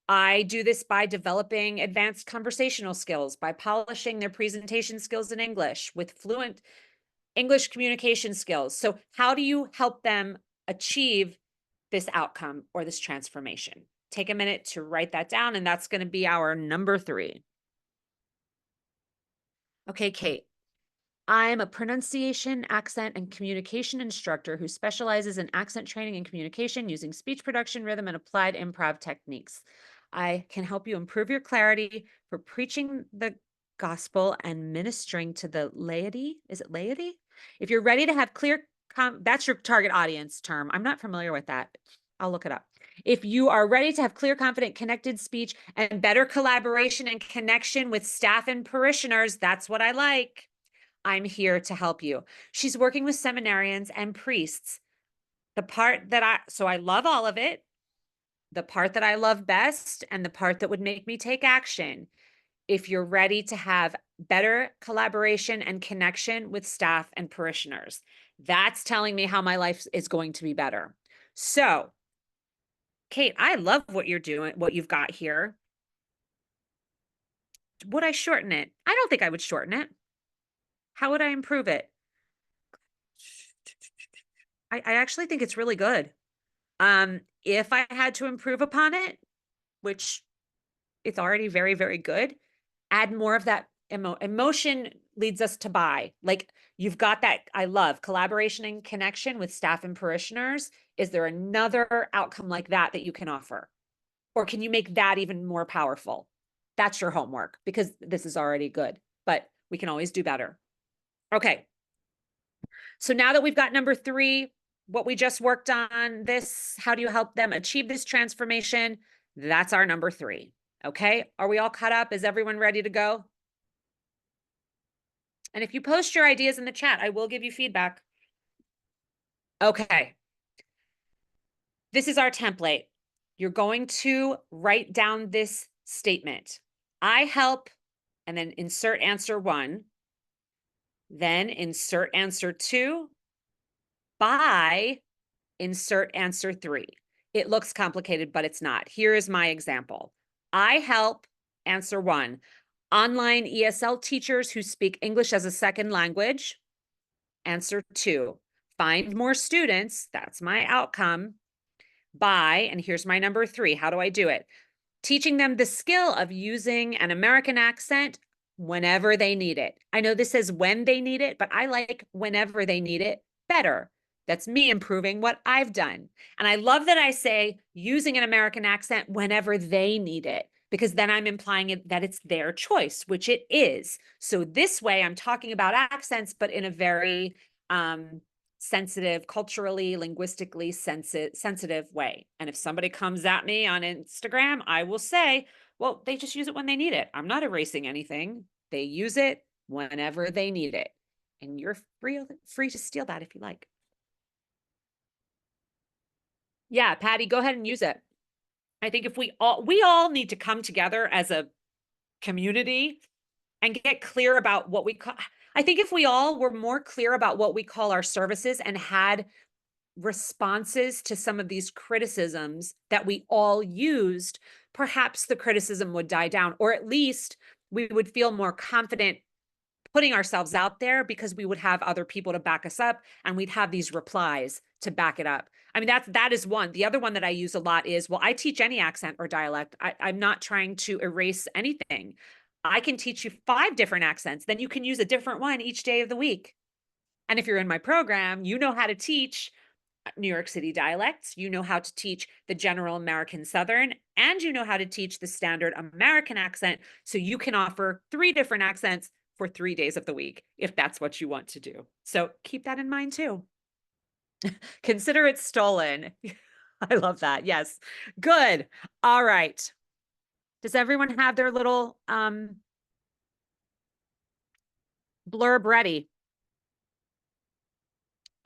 I do this by developing advanced conversational skills, by polishing their presentation skills in English with fluent English communication skills. So how do you help them achieve this outcome or this transformation? Take a minute to write that down, and that's going to be our number 3. Okay, Kate. I'm a pronunciation, accent, and communication instructor who specializes in accent training and communication using speech production, rhythm, and applied improv techniques. I can help you improve your clarity for preaching the gospel and ministering to the laity. Is it laity? If you're ready to have that's your target audience term. I'm not familiar with that. I'll look it up. If you are ready to have clear, confident, connected speech and better collaboration and connection with staff and parishioners, that's what I like. I'm here to help you. She's working with seminarians and priests. So I love all of it. The part that I love best and the part that would make me take action. If you're ready to have better collaboration and connection with staff and parishioners, that's telling me how my life is going to be better. So, Kate, I love what you're doing, what you've got here. Would I shorten it? I don't think I would shorten it. How would I improve it? I actually think it's really good. If I had to improve upon it, which it's already very, very good, Add more of that emotion leads us to buy. Like you've got that, I love collaboration and connection with staff and parishioners. Is there another outcome like that that you can offer? Or can you make that even more powerful? That's your homework because this is already good, but we can always do better. Okay. So now that we've got number 3, what we just worked on, this, how do you help them achieve this transformation? That's our number 3. Okay. Are we all caught up? Is everyone ready to go? And if you post your ideas in the chat, I will give you feedback. Okay. This is our template. You're going to write down this statement. I help, and then insert answer 1, then insert answer 2, by insert answer 3. It looks complicated, but it's not. Here is my example. I help, answer 1, online ESL teachers who speak English as a second language. Answer 2, find more students. That's my outcome. By, and here's my number 3. How do I do it? Teaching them the skill of using an American accent whenever they need it. I know this says when they need it, but I like whenever they need it better. That's me improving what I've done. And I love that I say using an American accent whenever they need it, because then I'm implying that it's their choice, which it is. So this way I'm talking about accents, but in a very sensitive, culturally, linguistically sensitive way. And if somebody comes at me on Instagram, I will say, well, they just use it when they need it. I'm not erasing anything. They use it whenever they need it. And you're free to steal that if you like. Yeah, Patty, go ahead and use it. I think if we all need to come together as a community and get clear about what we call, I think if we all were more clear about what we call our services and had responses to some of these criticisms that we all used, perhaps the criticism would die down, or at least we would feel more confident putting ourselves out there because we would have other people to back us up and we'd have these replies to back it up. I mean, that is one. The other one that I use a lot is, well, I teach any accent or dialect. I'm not trying to erase anything. I can teach you 5 different accents. Then you can use a different one each day of the week. And if you're in my program, you know how to teach New York City dialects, you know how to teach the general American Southern, and you know how to teach the standard American accent. So you can offer 3 different accents for 3 days of the week, if that's what you want to do. So keep that in mind too. Consider it stolen. I love that. Yes. Good. All right. Does everyone have their little blurb ready?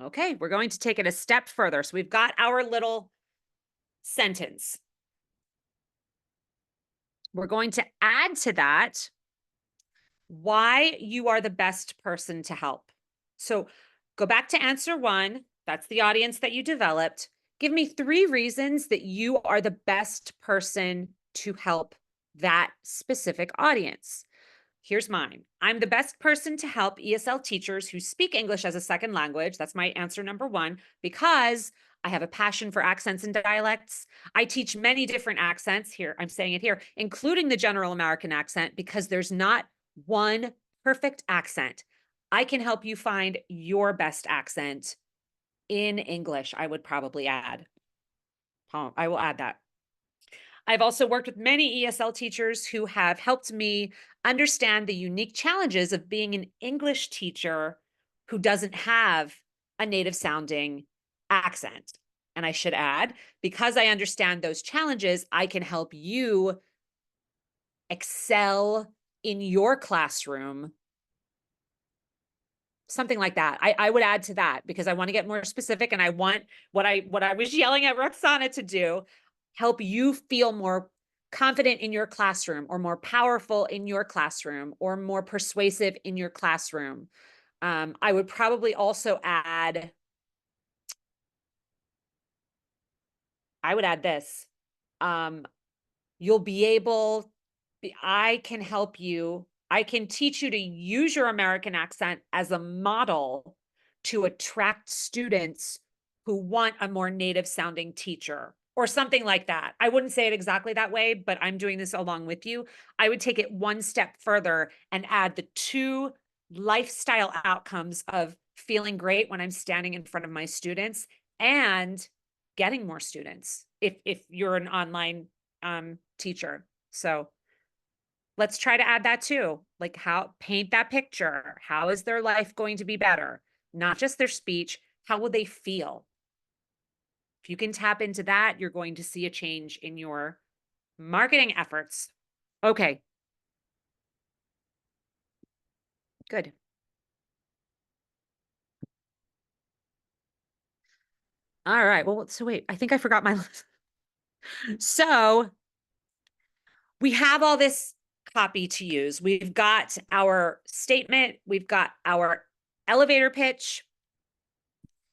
Okay, we're going to take it a step further. So we've got our little sentence. We're going to add to that why you are the best person to help. So go back to answer 1. That's the audience that you developed. Give me 3 reasons that you are the best person to help that specific audience. Here's mine. I'm the best person to help ESL teachers who speak English as a second language. That's my answer number 1, because I have a passion for accents and dialects. I teach many different accents here. I'm saying it here, including the general American accent, because there's not one perfect accent. I can help you find your best accent in English, I would probably add. I will add that. I've also worked with many ESL teachers who have helped me understand the unique challenges of being an English teacher who doesn't have a native sounding accent. And I should add, because I understand those challenges, I can help you excel in your classroom. Something like that. I would add to that because I want to get more specific, and I want what I was yelling at Roxana to do, help you feel more confident in your classroom, or more powerful in your classroom, or more persuasive in your classroom. I would probably also add, I would add this. You'll be able, I can help you. I can teach you to use your American accent as a model to attract students who want a more native sounding teacher. or something like that. I wouldn't say it exactly that way, but I'm doing this along with you. I would take it one step further and add the two lifestyle outcomes of feeling great when I'm standing in front of my students and getting more students if you're an online teacher. So let's try to add that too. Like, how paint that picture. How is their life going to be better? Not just their speech. How will they feel? If you can tap into that, you're going to see a change in your marketing efforts. Okay, good. All right. Well, so wait, I think I forgot my list. So we have all this copy to use. We've got our statement, we've got our elevator pitch.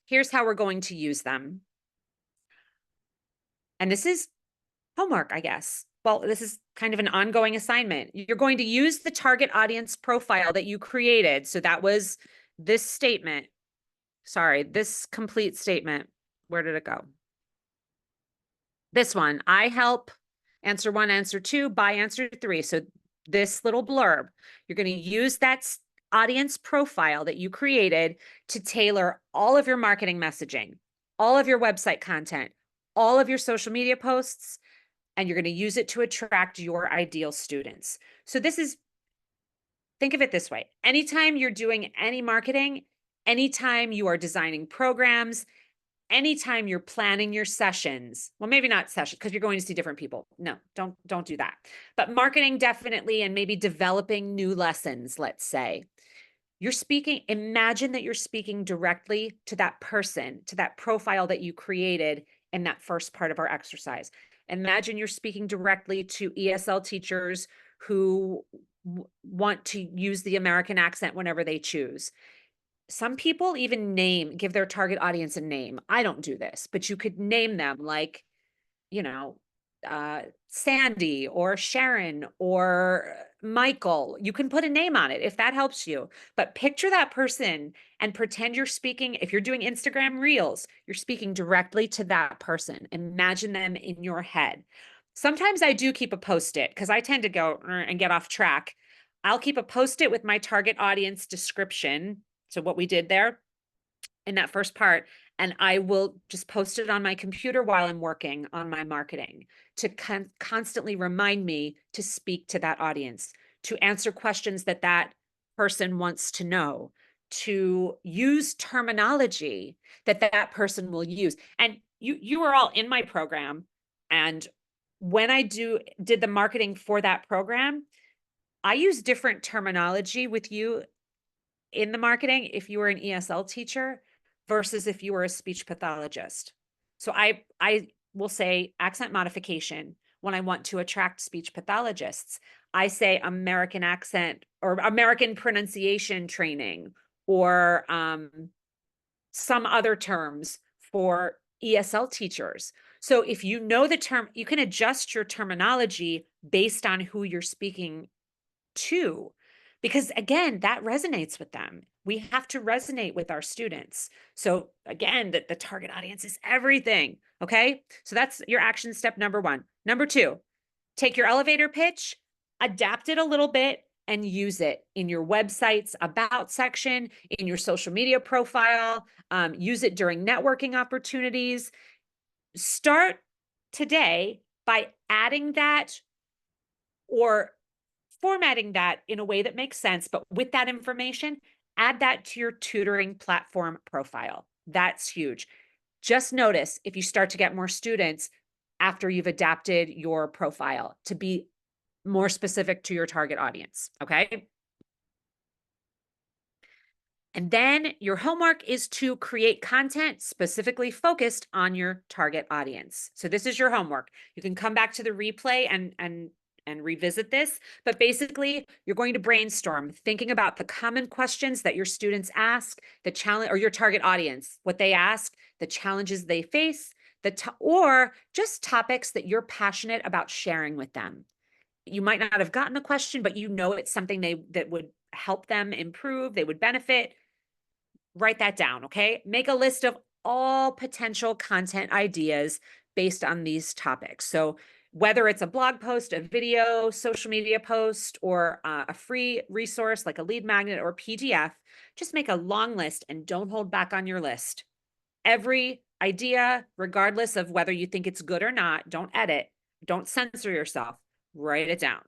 Here's how we're going to use them. And this is homework, I guess. Well, this is kind of an ongoing assignment. You're going to use the target audience profile that you created. So that was this statement. Sorry, this complete statement. Where did it go? This one. I help answer one, answer two, by answer three. So this little blurb, you're going to use that audience profile that you created to tailor all of your marketing messaging, all of your website content, all of your social media posts, and you're going to use it to attract your ideal students. So this is, think of it this way. Anytime you're doing any marketing, anytime you are designing programs, anytime you're planning your sessions, well, maybe not sessions because you're going to see different people. No, don't do that. But marketing definitely, and maybe developing new lessons, let's say. You're speaking, imagine that you're speaking directly to that person, to that profile that you created in that first part of our exercise. Imagine you're speaking directly to ESL teachers who want to use the American accent whenever they choose. Some people even give their target audience a name. I don't do this, but you could name them like, you know, Sandy or Sharon or Michael. You can put a name on it if that helps you. But picture that person and pretend you're speaking. If you're doing Instagram Reels, you're speaking directly to that person. Imagine them in your head. Sometimes I do keep a post-it because I tend to go and get off track. I'll keep a post-it with my target audience description. So what we did there in that first part, and I will just post it on my computer while I'm working on my marketing to constantly remind me to speak to that audience, to answer questions that that person wants to know, to use terminology that that person will use. And you are all in my program, and when I did the marketing for that program, I use different terminology with you in the marketing if you were an ESL teacher versus if you were a speech pathologist. So I will say accent modification when I want to attract speech pathologists. I say American accent or American pronunciation training or some other terms for ESL teachers. So if you know the term, you can adjust your terminology based on who you're speaking to, because again, that resonates with them. We have to resonate with our students. So again, the target audience is everything. Okay. So that's your action step number one. Number two, take your elevator pitch, adapt it a little bit, and use it in your website's about section, in your social media profile, use it during networking opportunities. Start today by adding that or formatting that in a way that makes sense, but with that information, add that to your tutoring platform profile. That's huge. Just notice if you start to get more students after you've adapted your profile to be more specific to your target audience, okay? And then your homework is to create content specifically focused on your target audience. So this is your homework. You can come back to the replay and revisit this, but basically you're going to brainstorm thinking about the common questions that your students ask, the challenge or your target audience, what they ask, the challenges they face, or just topics that you're passionate about sharing with them. You might not have gotten the question, but you know it's something that would help them improve, they would benefit. Write that down, okay? Make a list of all potential content ideas based on these topics. So whether it's a blog post, a video, social media post, or a free resource like a lead magnet or PDF, just make a long list and don't hold back on your list. Every idea, regardless of whether you think it's good or not, don't edit, don't censor yourself, write it down.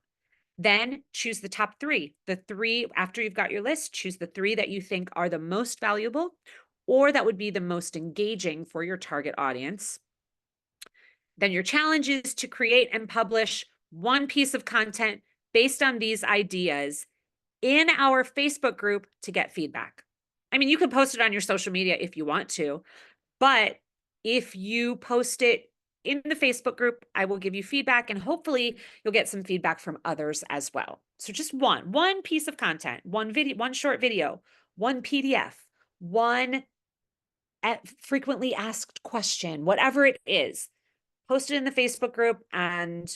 Then choose the top three. The three, after you've got your list, choose the three that you think are the most valuable or that would be the most engaging for your target audience. Then your challenge is to create and publish one piece of content based on these ideas in our Facebook group to get feedback. I mean, you can post it on your social media if you want to, but if you post it in the Facebook group, I will give you feedback and hopefully you'll get some feedback from others as well. So just one piece of content, one video, one short video, one PDF, one frequently asked question, whatever it is, post it in the Facebook group. And,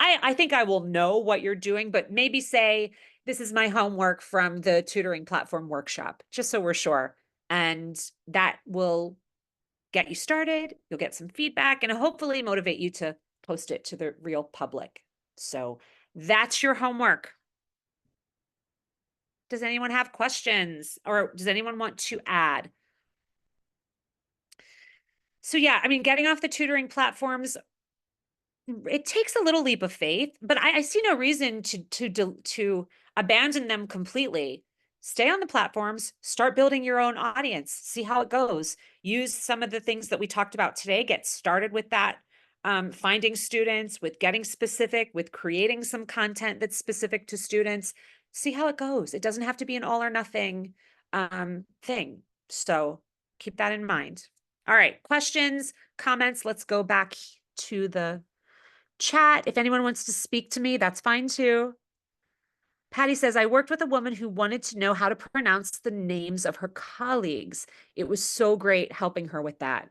I think I will know what you're doing, but maybe say, this is my homework from the tutoring platform workshop, just so we're sure. And that will get you started. You'll get some feedback and hopefully motivate you to post it to the real public. So that's your homework. Does anyone have questions or does anyone want to add? So yeah, I mean, getting off the tutoring platforms, it takes a little leap of faith, but I see no reason to abandon them completely. Stay on the platforms, start building your own audience, see how it goes. Use some of the things that we talked about today. Get started with that, finding students, with getting specific, with creating some content that's specific to students. See how it goes. It doesn't have to be an all or nothing thing. So keep that in mind. All right, questions, comments. Let's go back to the chat. If anyone wants to speak to me, that's fine too. Patty says, I worked with a woman who wanted to know how to pronounce the names of her colleagues. It was so great helping her with that.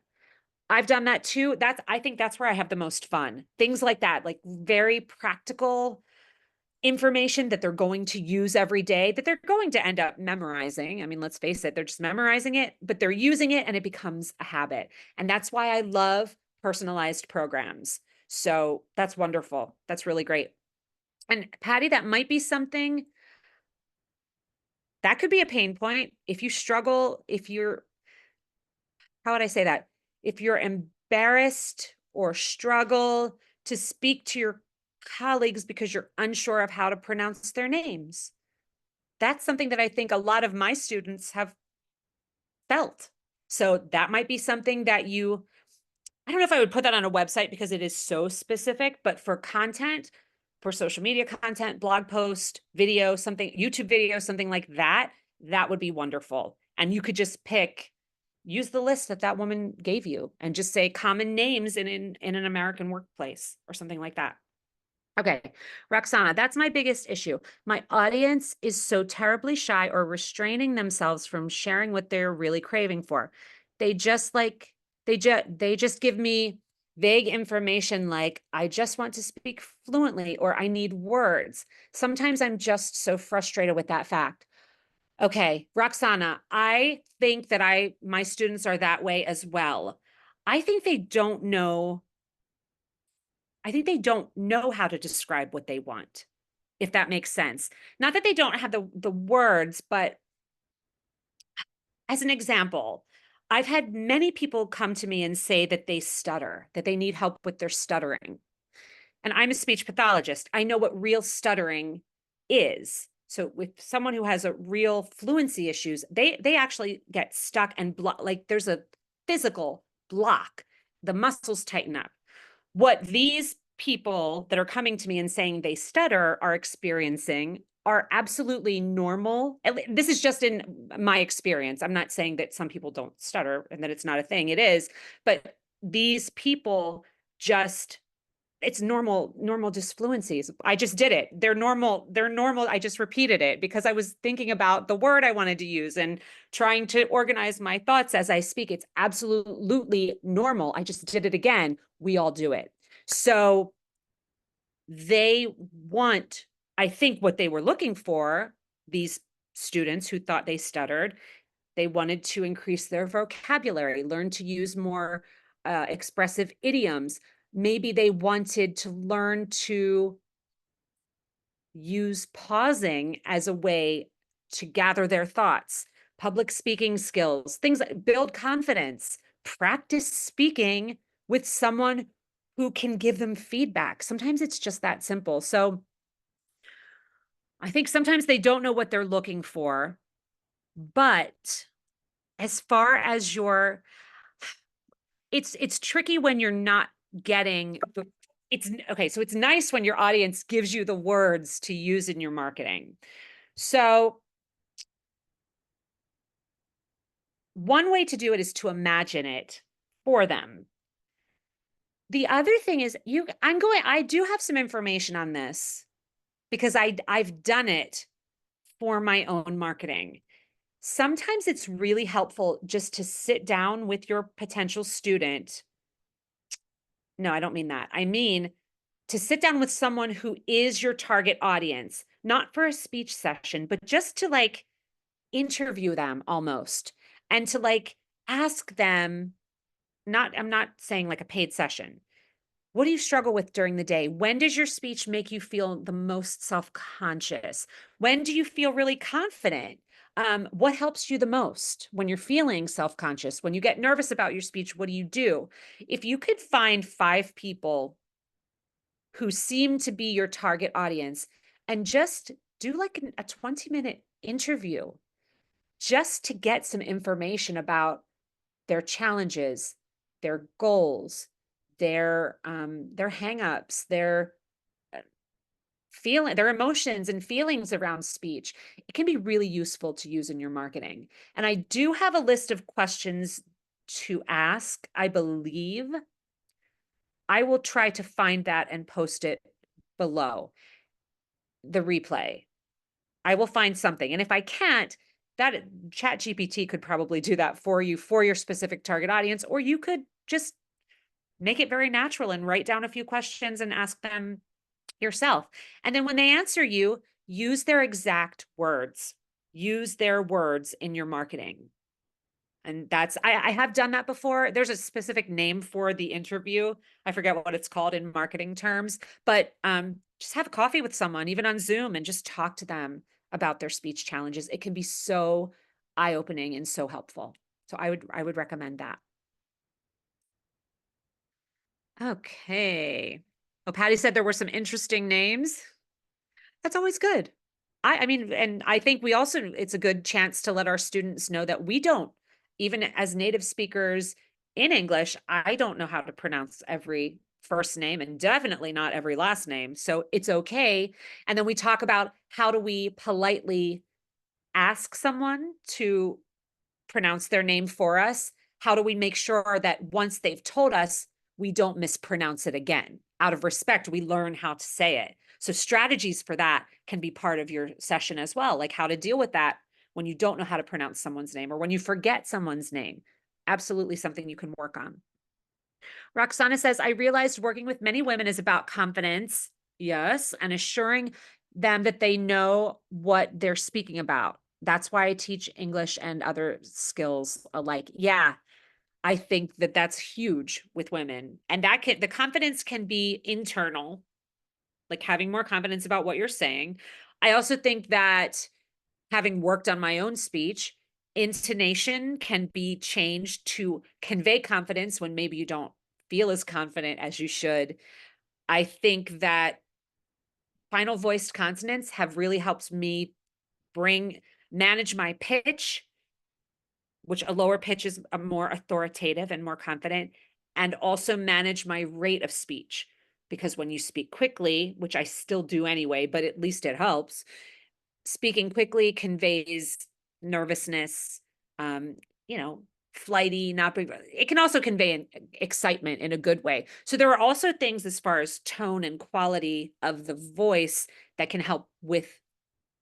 I've done that too. I think that's where I have the most fun. Things like that, like very practical information that they're going to use every day, that they're going to end up memorizing. I mean, let's face it, they're just memorizing it, but they're using it and it becomes a habit. And that's why I love personalized programs. So that's wonderful. That's really great. And Patty, that might be something that could be a pain point. If you struggle, how would I say that? If you're embarrassed or struggle to speak to your colleagues because you're unsure of how to pronounce their names, that's something that I think a lot of my students have felt. So that might be something that I don't know if I would put that on a website because it is so specific, but for content, for social media content, blog post, video, something, YouTube video, something like that, that would be wonderful. And you could just use the list that woman gave you and just say common names in an American workplace or something like that. Okay, Roxana, that's my biggest issue. My audience is so terribly shy or restraining themselves from sharing what they're really craving for. They just they just give me vague information like, I just want to speak fluently or I need words. Sometimes I'm just so frustrated with that fact. Okay, Roxana, I think that my students are that way as well. I think they don't know how to describe what they want, if that makes sense. Not that they don't have the words, but as an example, I've had many people come to me and say that they stutter, that they need help with their stuttering. And I'm a speech pathologist. I know what real stuttering is. So with someone who has a real fluency issues, they actually get stuck and block, like there's a physical block. The muscles tighten up. What these people that are coming to me and saying they stutter are experiencing are absolutely normal. This is just in my experience. I'm not saying that some people don't stutter and that it's not a thing. It is, but these people just, it's normal disfluencies. I just did it. They're normal. I just repeated it because I was thinking about the word I wanted to use and trying to organize my thoughts as I speak. It's absolutely normal. I just did it again. We all do it. So they want, I think what they were looking for, these students who thought they stuttered, they wanted to increase their vocabulary, learn to use more expressive idioms. Maybe they wanted to learn to use pausing as a way to gather their thoughts, public speaking skills, things that build confidence, practice speaking with someone who can give them feedback. Sometimes it's just that simple. So I think sometimes they don't know what they're looking for, but as far as your, it's tricky when you're not getting the, it's okay. So it's nice when your audience gives you the words to use in your marketing. So one way to do it is to imagine it for them. The other thing is I do have some information on this because I've done it for my own marketing. Sometimes it's really helpful just to sit down with your potential student. No, I don't mean that. I mean to sit down with someone who is your target audience, not for a speech session, but just to like interview them almost and to like ask them, I'm not saying like a paid session. What do you struggle with during the day? When does your speech make you feel the most self-conscious? When do you feel really confident? What helps you the most when you're feeling self-conscious? When you get nervous about your speech, what do you do? If you could find 5 people who seem to be your target audience and just do like a 20-minute interview just to get some information about their challenges, their goals, their hangups, their their emotions and feelings around speech. It can be really useful to use in your marketing. And I do have a list of questions to ask, I believe. I will try to find that and post it below the replay. I will find something. And if I can't, that ChatGPT could probably do that for you for your specific target audience, or you could just make it very natural and write down a few questions and ask them yourself. And then when they answer you, use their exact words. Use their words in your marketing. And that's, I have done that before. There's a specific name for the interview. I forget what it's called in marketing terms, but just have a coffee with someone, even on Zoom, and just talk to them about their speech challenges. It can be so eye-opening and so helpful. So I would recommend that. Okay. Oh, Patty said there were some interesting names. That's always good. I mean, and I think we also, it's a good chance to let our students know that we don't, even as native speakers in English, I don't know how to pronounce every first name and definitely not every last name. So it's okay. And then we talk about how do we politely ask someone to pronounce their name for us? How do we make sure that once they've told us, we don't mispronounce it again? Out of respect, we learn how to say it. So strategies for that can be part of your session as well, like how to deal with that when you don't know how to pronounce someone's name or when you forget someone's name. Absolutely something you can work on. Roxana says, I realized working with many women is about confidence, yes, and assuring them that they know what they're speaking about. That's why I teach English and other skills alike. Yeah, I think that that's huge with women. And that the confidence can be internal, like having more confidence about what you're saying. I also think that having worked on my own speech, intonation can be changed to convey confidence when maybe you don't feel as confident as you should. I think that final voiced consonants have really helped me manage my pitch, which a lower pitch is a more authoritative and more confident, and also manage my rate of speech. Because when you speak quickly, which I still do anyway, but at least it helps, speaking quickly conveys nervousness, you know, flighty, not big. It can also convey an excitement in a good way. So there are also things as far as tone and quality of the voice that can help with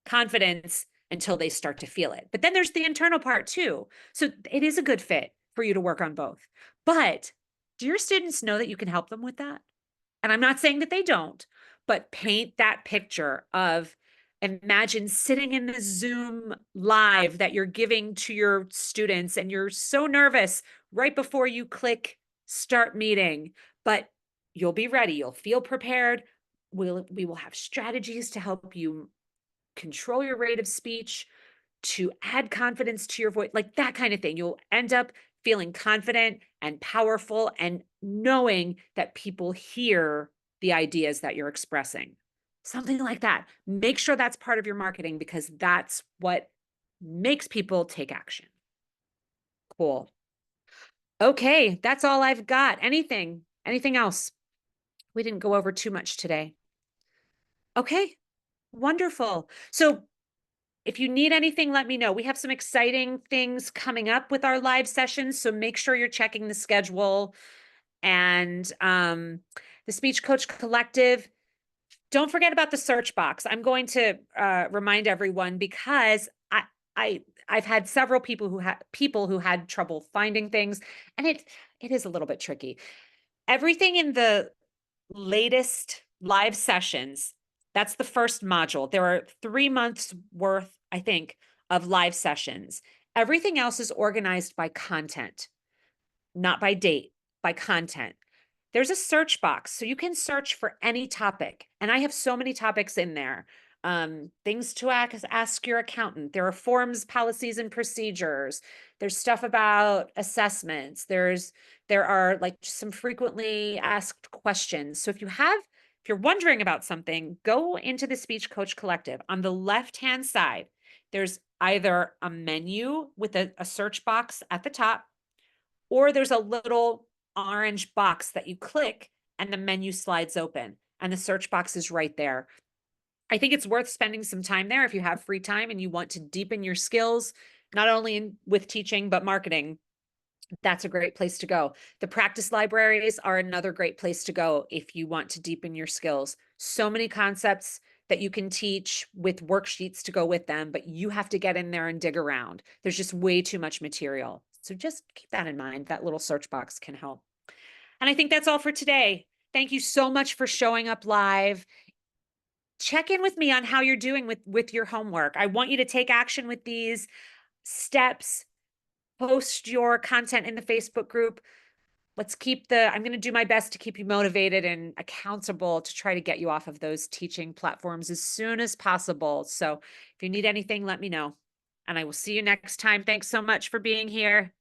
confidence until they start to feel it. But then there's the internal part too. So it is a good fit for you to work on both. But do your students know that you can help them with that? And I'm not saying that they don't, but paint that picture of, imagine sitting in the Zoom live that you're giving to your students and you're so nervous right before you click start meeting, but you'll be ready. You'll feel prepared. We will have strategies to help you control your rate of speech, to add confidence to your voice, like that kind of thing. You'll end up feeling confident and powerful and knowing that people hear the ideas that you're expressing. Something like that. Make sure that's part of your marketing because that's what makes people take action. Cool. Okay, that's all I've got. Anything else? We didn't go over too much today. Okay, wonderful. So if you need anything, let me know. We have some exciting things coming up with our live sessions, so make sure you're checking the schedule. And the Speech Coach Collective, don't forget about the search box. I'm going to remind everyone because I've had several people who had trouble finding things, and it is a little bit tricky. Everything in the latest live sessions, that's the first module. There are 3 months worth, I think, of live sessions. Everything else is organized by content, not by date, by content. There's a search box, so you can search for any topic. And I have so many topics in there. Things to ask your accountant. There are forms, policies, and procedures. There's stuff about assessments. There are like some frequently asked questions. So if you're wondering about something, go into the Speech Coach Collective. On the left-hand side, there's either a menu with a search box at the top, or there's a little orange box that you click and the menu slides open and the search box is right there. I think it's worth spending some time there if you have free time and you want to deepen your skills, not only with teaching, but marketing. That's a great place to go. The practice libraries are another great place to go if you want to deepen your skills. So many concepts that you can teach with worksheets to go with them, but you have to get in there and dig around. There's just way too much material. So just keep that in mind. That little search box can help. And I think that's all for today. Thank you so much for showing up live. Check in with me on how you're doing with your homework. I want you to take action with these steps. Post your content in the Facebook group. I'm going to do my best to keep you motivated and accountable to try to get you off of those teaching platforms as soon as possible. So if you need anything, let me know. And I will see you next time. Thanks so much for being here.